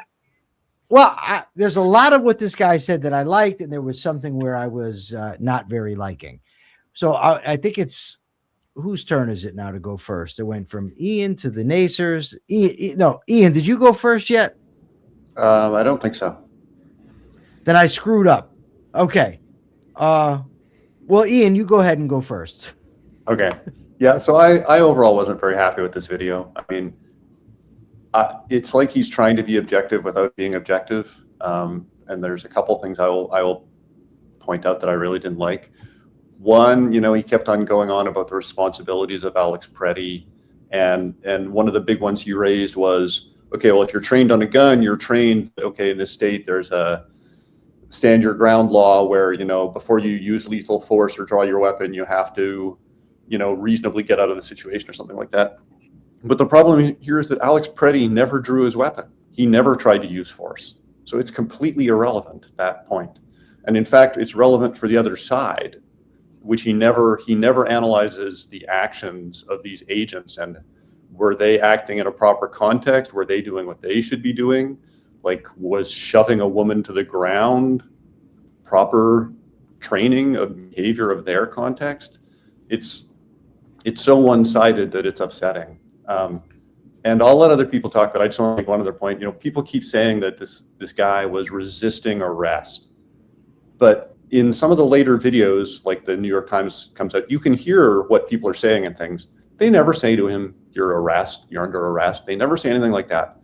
there's a lot of what this guy said that I liked, and there was something where I was not very liking. So I think it's whose turn is it now to go first? It went from Ian to the Nasirs. Ian, did you go first yet? I don't think so. Then I screwed up. Okay. Well, Ian, you go ahead and go first. Okay. Yeah. So I overall wasn't very happy with this video. I mean, it's like he's trying to be objective without being objective. And there's a couple things I will point out that I really didn't like. One, he kept on going on about the responsibilities of Alex Preddy. And one of the big ones he raised was, okay, well, if you're trained on a gun, you're trained, okay, in this state, there's a stand your ground law where, before you use lethal force or draw your weapon, you have to, reasonably get out of the situation or something like that. But the problem here is that Alex Preddy never drew his weapon. He never tried to use force. So it's completely irrelevant at that point. And in fact, it's relevant for the other side, which he never analyzes the actions of these agents. And were they acting in a proper context? Were they doing what they should be doing? Like, was shoving a woman to the ground proper training of behavior of their context? It's so one-sided that it's upsetting. And I'll let other people talk, but I just want to make one other point. People keep saying that this guy was resisting arrest. But in some of the later videos, like the New York Times comes out, you can hear what people are saying and things. They never say to him, you're under arrest. They never say anything like that.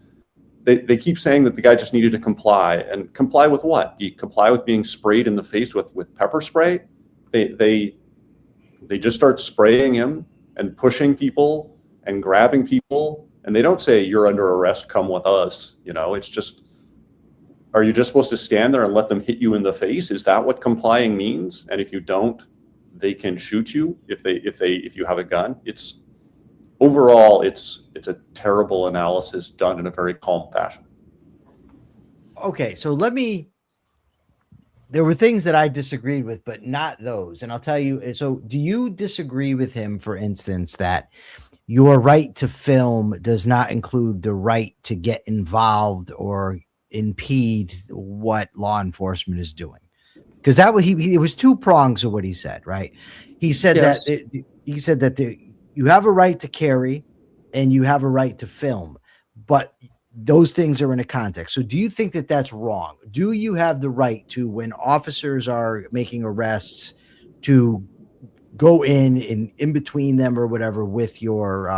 They keep saying that the guy just needed to comply. And comply with what? He comply with being sprayed in the face with pepper spray? They just start spraying him and pushing people and grabbing people, and they don't say, you're under arrest, come with us. It's just, are you just supposed to stand there and let them hit you in the face? Is that what complying means? And if you don't, they can shoot you if you have a gun. Overall, it's a terrible analysis done in a very calm fashion. Okay, so let me there were things that I disagreed with, but not those. And I'll tell you. So, do you disagree with him, for instance, that your right to film does not include the right to get involved or impede what law enforcement is doing? Because that was it was two prongs of what he said, right? He said Yes. that you have a right to carry and you have a right to film, but those things are in a context. So do you think that that's wrong? Do you have the right to, when officers are making arrests, to go in between them or whatever with your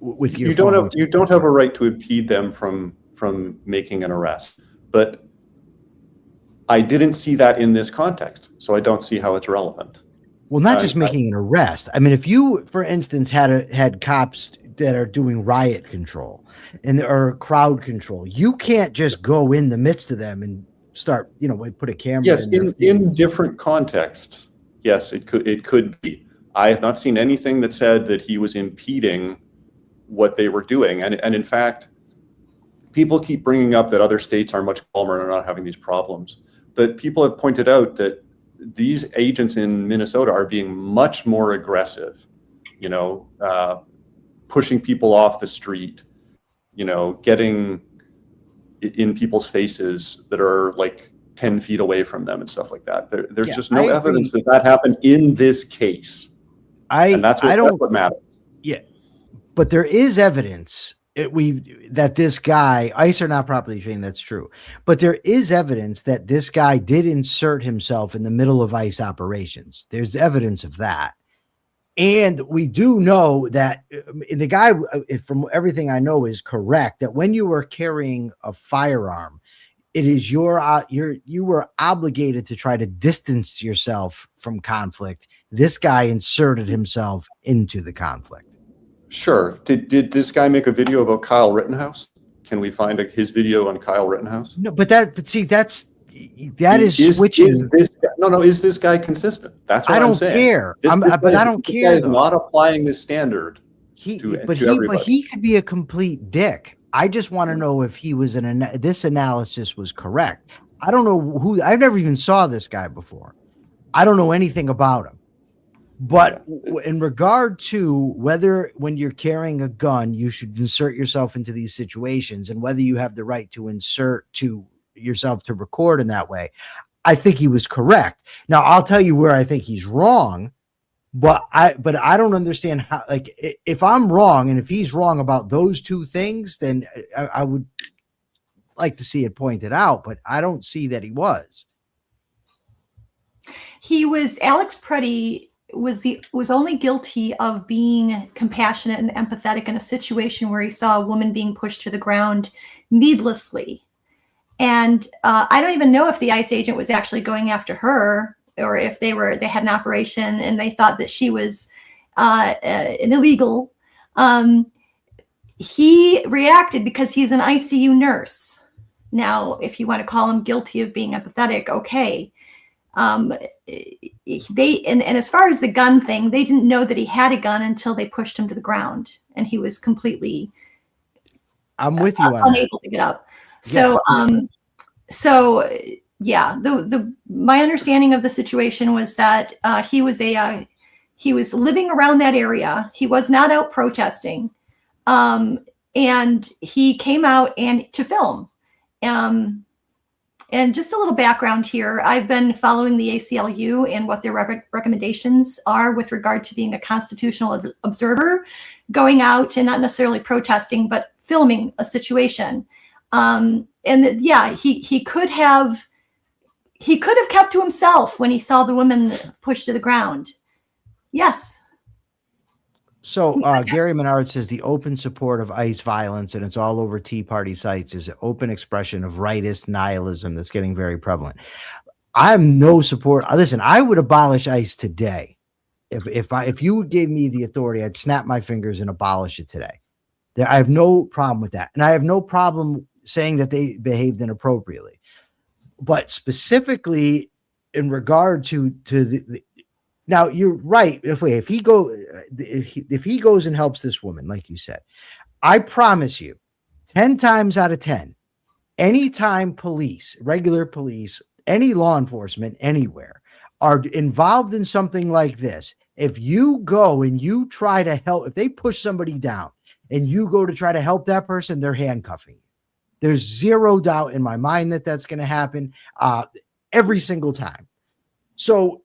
you don't have a right to impede them from making an arrest, but I didn't see that in this context, so I don't see how it's relevant. Well, not just making an arrest. I mean, if you, for instance, had cops that are doing riot control or crowd control, you can't just go in the midst of them and start, put a camera. Yes, in different contexts. Yes, it could be. I have not seen anything that said that he was impeding what they were doing, and in fact, people keep bringing up that other states are much calmer and are not having these problems. But people have pointed out that these agents in Minnesota are being much more aggressive, pushing people off the street, getting in people's faces that are like 10 feet away from them and stuff like that. There's just no evidence that happened in this case. And that's what matters. Yeah, but there is evidence that this guy, ICE are not properly trained. That's true. But there is evidence that this guy did insert himself in the middle of ICE operations. There's evidence of that. And we do know that the guy, from everything I know, is correct, that when you were carrying a firearm, it is you were obligated to try to distance yourself from conflict. This guy inserted himself into the conflict. Sure. Did this guy make a video about Kyle Rittenhouse? Can we find his video on Kyle Rittenhouse? No, but see, that is switching. Is this guy consistent? That's what I'm saying. Care. I don't care. He's not applying this standard. He could be a complete dick. I just want to know if he was this analysis was correct. I don't know who. I've never even saw this guy before. I don't know anything about him. But in regard to whether when you're carrying a gun, you should insert yourself into these situations, and whether you have the right to insert to yourself to record in that way, I think he was correct. Now, I'll tell you where I think he's wrong, but I don't understand how, if I'm wrong and if he's wrong about those two things, then I would like to see it pointed out, but I don't see that he was. Alex Preddy was only guilty of being compassionate and empathetic in a situation where he saw a woman being pushed to the ground needlessly. And I don't even know if the ICE agent was actually going after her, or if they had an operation and they thought that she was an illegal. He reacted because he's an ICU nurse. Now, if you want to call him guilty of being empathetic, okay. And as far as the gun thing, they didn't know that he had a gun until they pushed him to the ground, and he was completely I'm with you on unable to get up. So my understanding of the situation was that he was living around that area. He was not out protesting, and he came out to film. And just a little background here. I've been following the ACLU and what their recommendations are with regard to being a constitutional observer, going out and not necessarily protesting, but filming a situation. He could have kept to himself when he saw the woman pushed to the ground. Yes. So Gary Menard says the open support of ICE violence, and it's all over Tea Party sites, is an open expression of rightist nihilism that's getting very prevalent. I'm no support. Listen, I would abolish ICE today. If you gave me the authority, I'd snap my fingers and abolish it today. I have no problem with that. And I have no problem saying that they behaved inappropriately. But specifically in regard to the now, you're right. If he goes and helps this woman, like you said, I promise you, 10 times out of 10, anytime regular police any law enforcement anywhere are involved in something like this, if you go and you try to help, if they push somebody down and you go to try to help that person, they're handcuffing you. There's zero doubt in my mind that that's going to happen every single time. So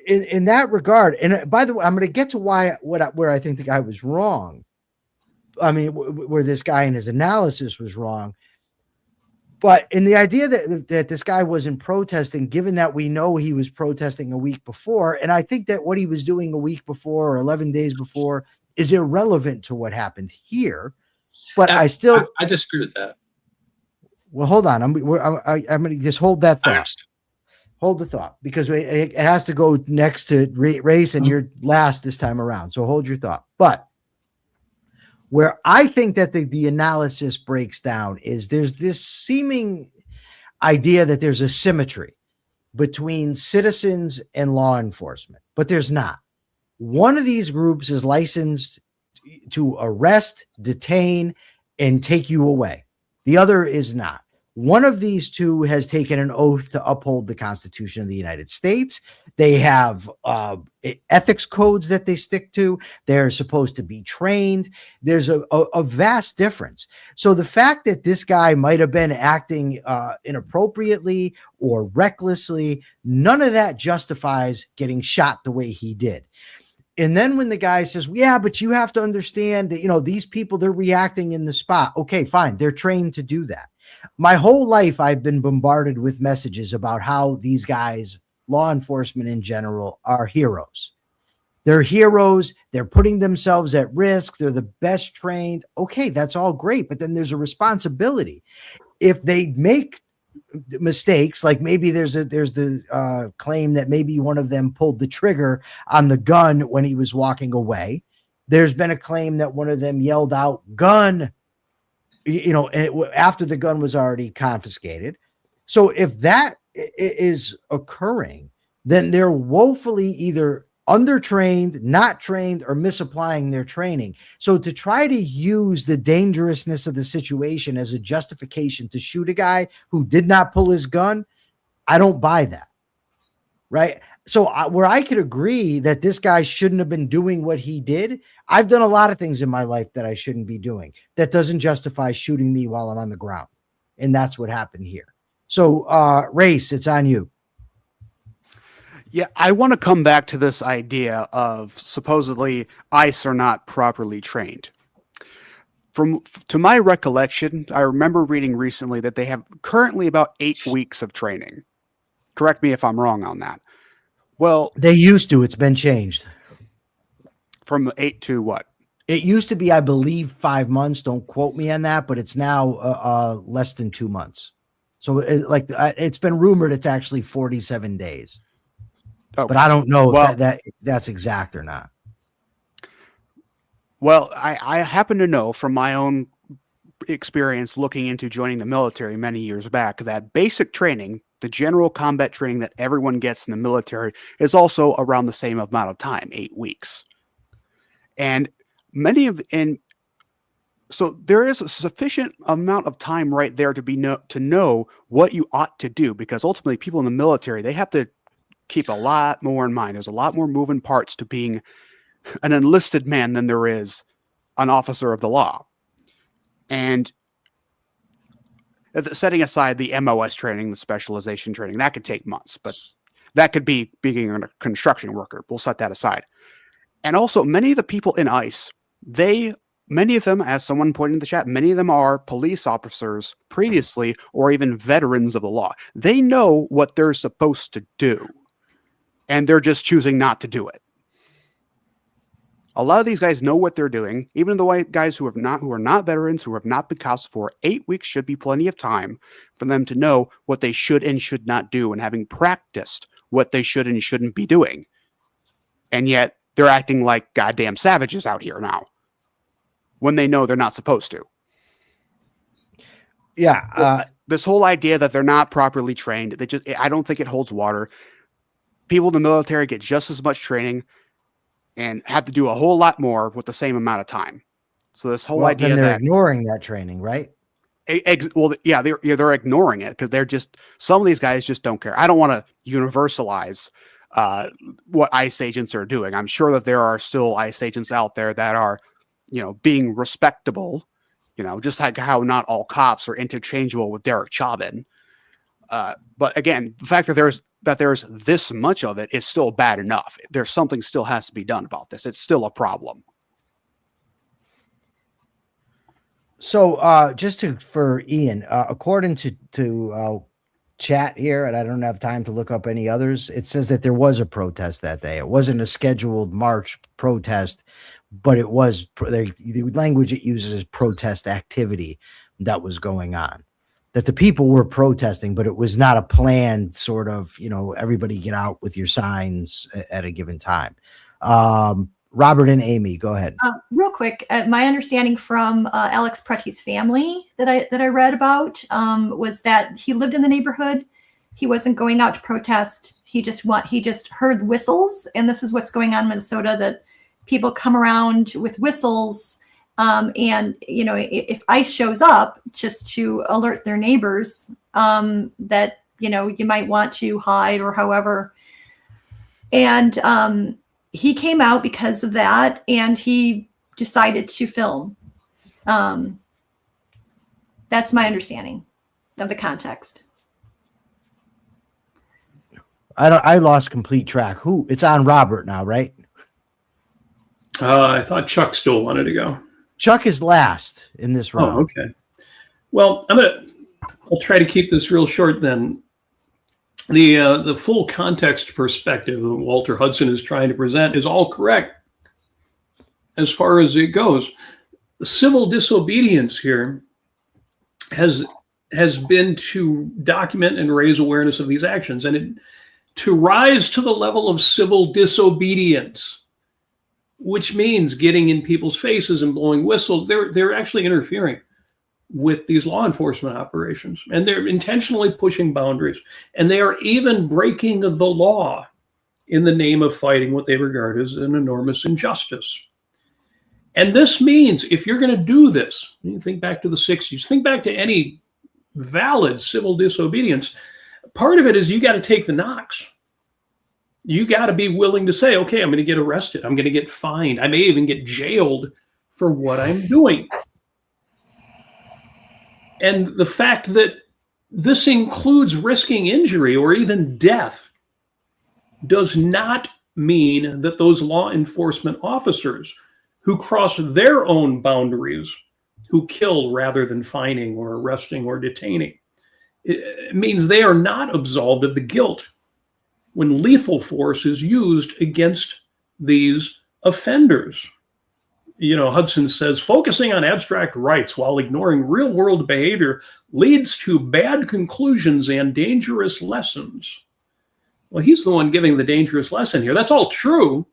in that regard, and by the way, I'm going to get to where I think the guy was wrong. I mean, where this guy in his analysis was wrong. But in the idea that this guy wasn't protesting, given that we know he was protesting a week before, and I think that what he was doing a week before or 11 days before is irrelevant to what happened here. But I disagree with that. Well, hold on. I'm going to just hold that thought. Hold the thought, because it has to go next to Rayce, and you're last this time around. So hold your thought. But where I think that the analysis breaks down is there's this seeming idea that there's a symmetry between citizens and law enforcement, but there's not. One of these groups is licensed to arrest, detain, and take you away. The other is not. One of these two has taken an oath to uphold the Constitution of the United States. They have ethics codes that they stick to. They're supposed to be trained. There's a vast difference. So the fact that this guy might have been acting inappropriately or recklessly, none of that justifies getting shot the way he did. And then when the guy says, yeah, but you have to understand that, these people, they're reacting in the spot. Okay, fine. They're trained to do that. My whole life, I've been bombarded with messages about how these guys, law enforcement in general, are heroes. They're heroes. They're putting themselves at risk. They're the best trained. Okay, that's all great. But then there's a responsibility. If they make mistakes, like maybe there's the claim that maybe one of them pulled the trigger on the gun when he was walking away. There's been a claim that one of them yelled out gun, after the gun was already confiscated. So if that is occurring, then they're woefully either undertrained, not trained, or misapplying their training. So to try to use the dangerousness of the situation as a justification to shoot a guy who did not pull his gun, I don't buy that. Right? So where I could agree that this guy shouldn't have been doing what he did, I've done a lot of things in my life that I shouldn't be doing. That doesn't justify shooting me while I'm on the ground. And that's what happened here. So Rayce, it's on you. Yeah, I want to come back to this idea of supposedly ICE are not properly trained. To my recollection, I remember reading recently that they have currently about 8 weeks of training. Correct me if I'm wrong on that. Well, they used to. It's been changed. From 8 to what? It used to be, I believe, 5 months. Don't quote me on that, but it's now less than 2 months. So it's been rumored it's actually 47 days. Okay. But I don't know if that's exact or not. Well, I happen to know from my own experience looking into joining the military many years back that basic training, the general combat training that everyone gets in the military, is also around the same amount of time, 8 weeks. And so there is a sufficient amount of time right there to know what you ought to do, because ultimately people in the military, they have to keep a lot more in mind. There's a lot more moving parts to being an enlisted man than there is an officer of the law. And setting aside the MOS training, the specialization training, that could take months, but that could be being a construction worker. We'll set that aside. And also, many of the people in ICE, many of them, as someone pointed in the chat, many of them are police officers previously, or even veterans of the law. They know what they're supposed to do, and they're just choosing not to do it. A lot of these guys know what they're doing. Even the white guys who are not veterans, who have not been cops for 8 weeks, should be plenty of time for them to know what they should and should not do, and having practiced what they should and shouldn't be doing. And yet they're acting like goddamn savages out here now when they know they're not supposed to. Yeah. This whole idea that they're not properly trained, I don't think it holds water. People in the military get just as much training and have to do a whole lot more with the same amount of time. So this whole idea then they're that ignoring that training, right? they're ignoring it because they're just, some of these guys just don't care. I don't want to universalize what ICE agents are doing. I'm sure that there are still ICE agents out there that are, being respectable, just like how not all cops are interchangeable with Derek Chauvin. But again, the fact that there's this much of it is still bad enough. There's something still has to be done about this. It's still a problem. So for Ian, according to chat here, and I don't have time to look up any others, it says that there was a protest that day. It wasn't a scheduled march protest, but it was the language it uses is protest activity that was going on. That the people were protesting, but it was not a planned sort of, everybody get out with your signs at a given time. Robert and Amy, go ahead. Real quick, my understanding from Alex Pretty's family that I read about was that he lived in the neighborhood. He wasn't going out to protest. He just heard whistles, and this is what's going on in Minnesota, that people come around with whistles, and if ICE shows up, just to alert their neighbors that you might want to hide or however, and he came out because of that, and he decided to film. That's my understanding of the context. I lost complete track. It's on Robert now, right? I thought Chuck still wanted to go. Chuck is last in this round. Oh, okay. Well, I'll try to keep this real short then. The full context perspective that Walter Hudson is trying to present is all correct as far as it goes. Civil disobedience here has been to document and raise awareness of these actions, and to rise to the level of civil disobedience, which means getting in people's faces and blowing whistles. They're actually interfering with these law enforcement operations, and they're intentionally pushing boundaries, and they are even breaking the law in the name of fighting what they regard as an enormous injustice. And this means if you're going to do this, you think back to the 60s, think back to any valid civil disobedience, part of it is you got to take the knocks. You got to be willing to say, okay, I'm going to get arrested. I'm going to get fined. I may even get jailed for what I'm doing. And the fact that this includes risking injury or even death does not mean that those law enforcement officers who cross their own boundaries, who kill rather than fining or arresting or detaining, it means they are not absolved of the guilt when lethal force is used against these offenders. Hudson says, focusing on abstract rights while ignoring real-world behavior leads to bad conclusions and dangerous lessons. Well, he's the one giving the dangerous lesson here. That's all true,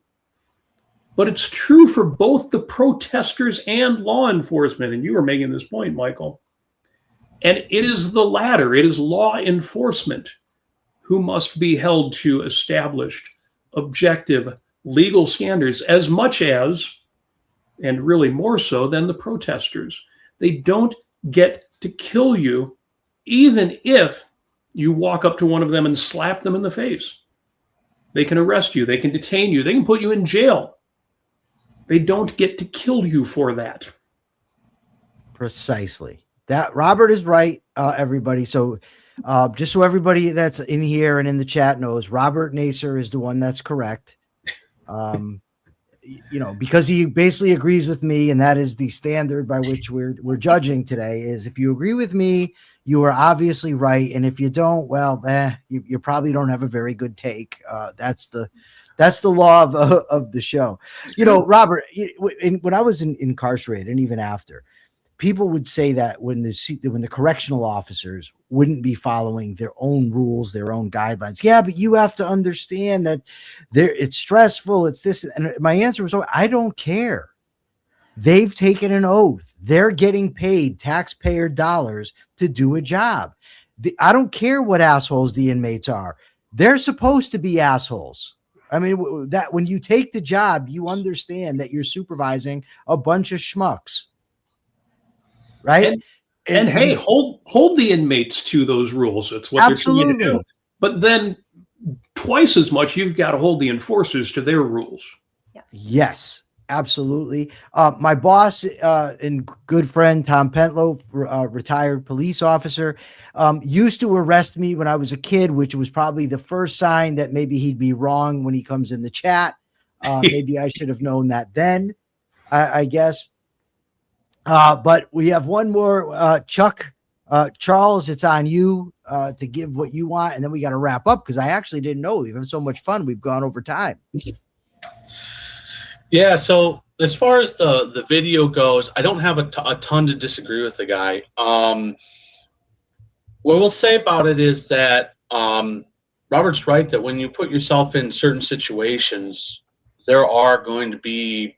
but it's true for both the protesters and law enforcement, and you were making this point, Michael. And it is the latter. It is law enforcement who must be held to established, objective, legal standards as much as, and really more so than, the protesters. They don't get to kill you, even if you walk up to one of them and slap them in the face. They can arrest you. They can detain you. They can put you in jail. They don't get to kill you for that. Precisely. That Robert is right, everybody. So just so everybody that's in here and in the chat knows, Robert Nasir is the one that's correct. Because he basically agrees with me, and that is the standard by which we're judging today, is if you agree with me, you are obviously right. And if you don't, well, you probably don't have a very good take. That's the law of the show. Robert, when I was incarcerated, and even after, people would say that when the correctional officers wouldn't be following their own rules, their own guidelines. Yeah, but you have to understand that it's stressful. It's this. And my answer was, I don't care. They've taken an oath. They're getting paid taxpayer dollars to do a job. I don't care what assholes the inmates are. They're supposed to be assholes. I mean, that when you take the job, you understand that you're supervising a bunch of schmucks. Right. And hey, hold the inmates to those rules. It's what they're trying to do. But then twice as much, you've got to hold the enforcers to their rules. Yes, absolutely. My boss and good friend, Tom Pentlow, retired police officer, used to arrest me when I was a kid, which was probably the first sign that maybe he'd be wrong when he comes in the chat. Maybe I should have known that then, I guess. But we have one more, Chuck. Charles, it's on you to give what you want, and then we got to wrap up because I actually didn't know. We've had so much fun. We've gone over time. Yeah, so as far as the video goes, I don't have a ton to disagree with the guy. What we'll say about it is that Robert's right that when you put yourself in certain situations, there are going to be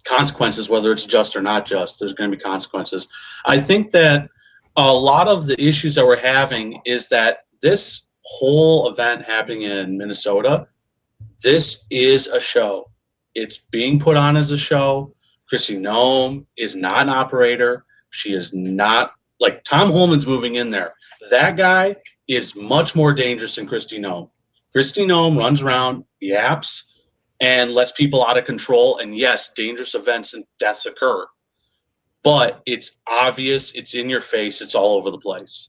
consequences, whether it's just or not just. There's going to be consequences. I think that a lot of the issues that we're having is that this whole event happening in Minnesota, this is a show. It's being put on as a show. Kristi Noem is not an operator. She is not, like, Tom Holman's moving in there. That guy is much more dangerous than Kristi Noem. Kristi Noem runs around, yaps, and lets people out of control. And yes, dangerous events and deaths occur. But it's obvious, it's in your face, it's all over the place.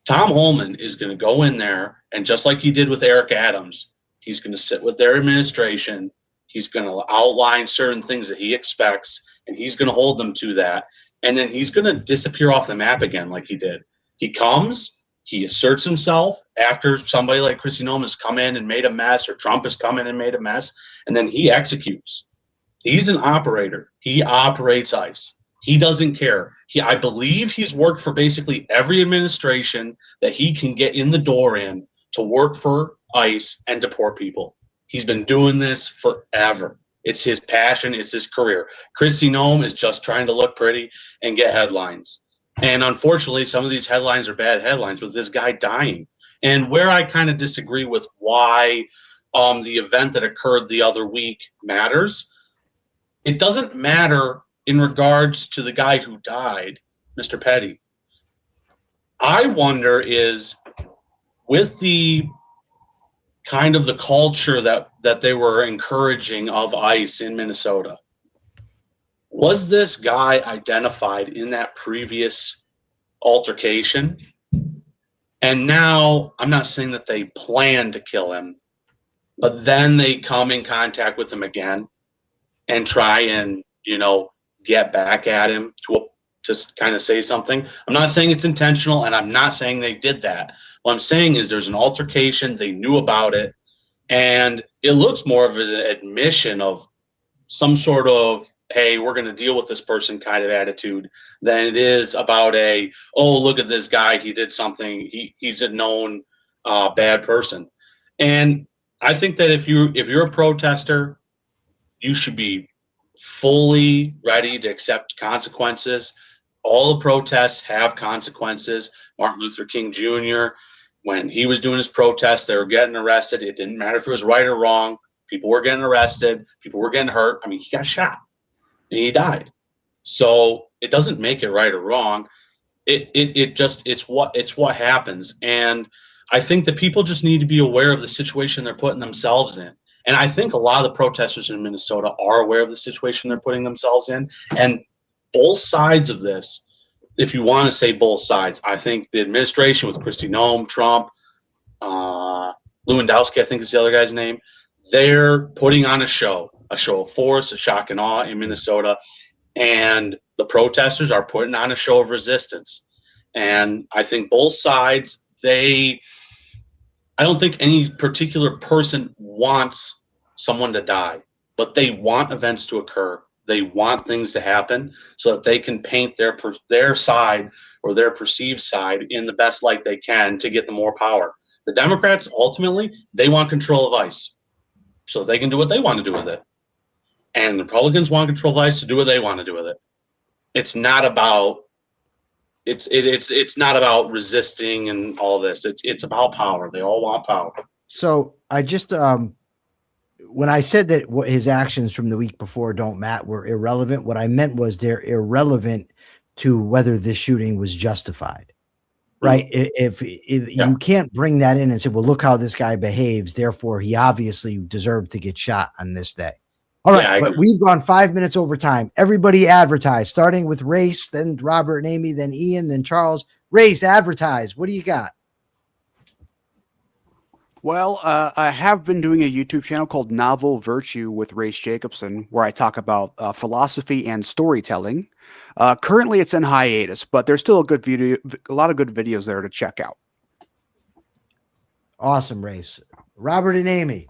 Tom Holman is going to go in there, and just like he did with Eric Adams, he's going to sit with their administration. He's going to outline certain things that he expects, and he's going to hold them to that. And then he's going to disappear off the map again like he did. He comes, he asserts himself after somebody like Kristi Noem has come in and made a mess, or Trump has come in and made a mess, and then he executes. He's an operator. He operates ICE. He doesn't care. I believe he's worked for basically every administration that he can get in the door in to work for ICE and deport people. He's been doing this forever. It's his passion. It's his career. Kristi Noem is just trying to look pretty and get headlines. And unfortunately, some of these headlines are bad headlines with this guy dying. And where I kind of disagree with why the event that occurred the other week matters, it doesn't matter in regards to the guy who died, Mr. Petty. I wonder is, with the kind of the culture that they were encouraging of ICE in Minnesota, was this guy identified in that previous altercation? And now, I'm not saying that they plan to kill him, but then they come in contact with him again and try and, get back at him to kind of say something. I'm not saying it's intentional, and I'm not saying they did that. What I'm saying is there's an altercation, they knew about it, and it looks more of an admission of some sort of, hey, we're going to deal with this person kind of attitude than it is about oh, look at this guy, he did something, he's a known bad person. And I think that if you're a protester, you should be fully ready to accept consequences. All the protests have consequences. Martin Luther King Jr., when he was doing his protests, they were getting arrested. It didn't matter if it was right or wrong. People were getting arrested. People were getting hurt. I mean, he got shot and he died. So it doesn't make it right or wrong. It's what happens. And I think that people just need to be aware of the situation they're putting themselves in. And I think a lot of the protesters in Minnesota are aware of the situation they're putting themselves in. And both sides of this, if you want to say both sides, I think the administration with Kristi Noem, Trump, Lewandowski, I think is the other guy's name, they're putting on a show of force, a shock and awe in Minnesota. And the protesters are putting on a show of resistance. And I think both sides, I don't think any particular person wants someone to die, but they want events to occur. They want things to happen so that they can paint their side or their perceived side in the best light they can to get the more power. The Democrats, ultimately, they want control of ICE so they can do what they want to do with it. And the Republicans want control of ICE to do what they want to do with it. It's not about not about resisting and all this. It's about power. They all want power. So I just when I said that his actions from the week before were irrelevant, what I meant was they're irrelevant to whether this shooting was justified. Right. If you can't bring that in and say, well, look how this guy behaves, therefore he obviously deserved to get shot on this day. All right, but we've gone 5 minutes over time. Everybody advertise, starting with Rayce, then Robert and Amy, then Ian, then Charles. Rayce, advertise. What do you got? Well, I have been doing a YouTube channel called Novel Virtue with Rayce Jacobson, where I talk about philosophy and storytelling. Currently, it's in hiatus, but there's still a lot of good videos there to check out. Awesome, Rayce. Robert and Amy.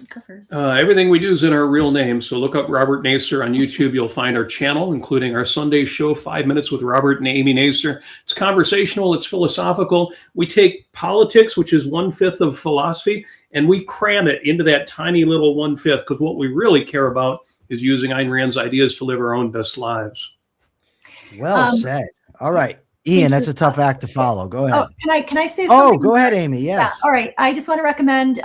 Go first. Everything we do is in our real name. So look up Robert Nasir on YouTube. You'll find our channel, including our Sunday show, 5 Minutes with Robert and Amy Nasir. It's conversational. It's philosophical. We take politics, which is 1/5 of philosophy, and we cram it into that tiny little 1/5, because what we really care about is using Ayn Rand's ideas to live our own best lives. Well said. All right. Ian, that's a tough act to follow. Go ahead. Oh, can I say something? Oh, go ahead, Amy. Yes. Yeah. All right. I just want to recommend,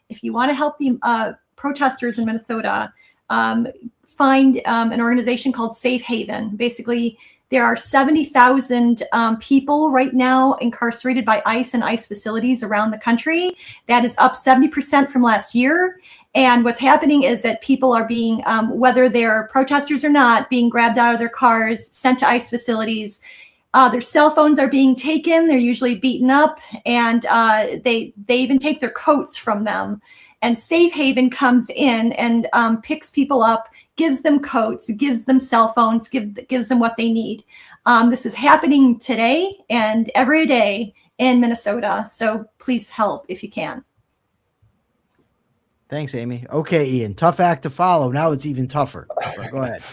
if you want to help the protesters in Minnesota, find an organization called Safe Haven. Basically, there are 70,000 people right now incarcerated by ICE and ICE facilities around the country. That is up 70% from last year. And what's happening is that people are being, whether they're protesters or not, being grabbed out of their cars, sent to ICE facilities. Their cell phones are being taken. They're usually beaten up, and they even take their coats from them. And Safe Haven comes in and picks people up, gives them coats, gives them cell phones, gives them what they need. This is happening today and every day in Minnesota. So please help if you can. Thanks, Amy. Okay, Ian, tough act to follow. Now it's even tougher. Go ahead.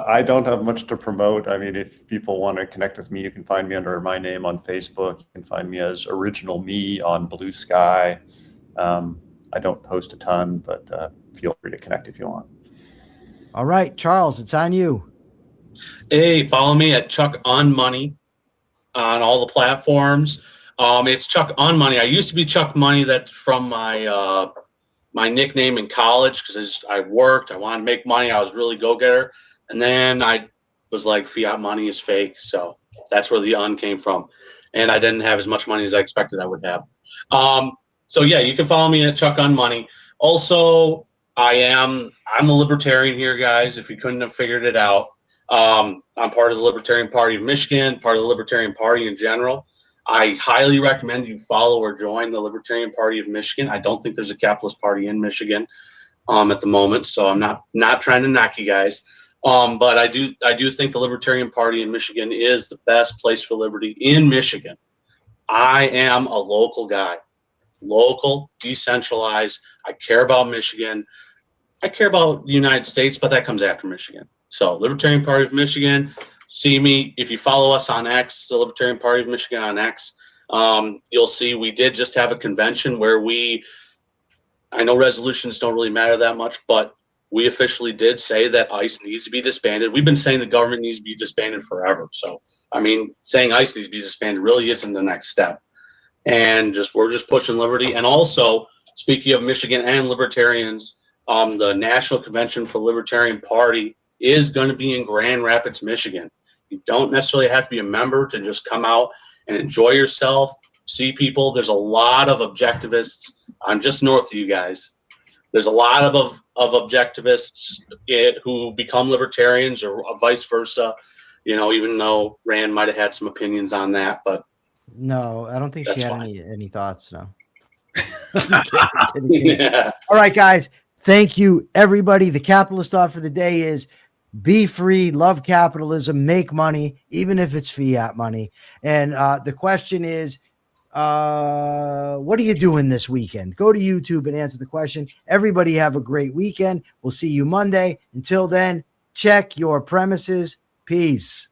I don't have much to promote. I mean, if people want to connect with me, you can find me under my name on Facebook. You can find me as Original Me on Blue Sky. I don't post a ton, but feel free to connect if you want. All right, Charles, it's on you. Hey, follow me at Chuck on Money on all the platforms. It's Chuck on Money. I used to be Chuck Money. That's from my my nickname in college, because I worked. I wanted to make money. I was really go-getter. And then I was like, fiat money is fake. So that's where the un came from. And I didn't have as much money as I expected I would have. So yeah, you can follow me at Chuck on Money. Also, I'm the libertarian here, guys, if you couldn't have figured it out. I'm part of the Libertarian Party of Michigan, part of the Libertarian Party in general. I highly recommend you follow or join the Libertarian Party of Michigan. I don't think there's a capitalist party in Michigan at the moment. So I'm not trying to knock you guys. But I do think the Libertarian Party in Michigan is the best place for liberty in Michigan. I am a local guy, local, decentralized. I care about Michigan. I care about the United States, but that comes after Michigan. So Libertarian Party of Michigan, see me. If you follow us on X, the Libertarian Party of Michigan on X, you'll see we did just have a convention where I know resolutions don't really matter that much, but we officially did say that ICE needs to be disbanded. We've been saying the government needs to be disbanded forever. So, I mean, saying ICE needs to be disbanded really isn't the next step. And we're just pushing liberty. And also, speaking of Michigan and libertarians, the National Convention for the Libertarian Party is going to be in Grand Rapids, Michigan. You don't necessarily have to be a member to just come out and enjoy yourself, see people. There's a lot of objectivists. I'm just north of you guys. There's a lot of objectivists who become libertarians or vice versa, even though Rand might have had some opinions on that. But no, I don't think she had any thoughts. No. Yeah. All right, guys. Thank you, everybody. The capitalist thought for the day is be free, love capitalism, make money, even if it's fiat money. And the question is, what are you doing this weekend? Go to YouTube and answer the question. Everybody have a great weekend. We'll see you Monday. Until then, check your premises. Peace.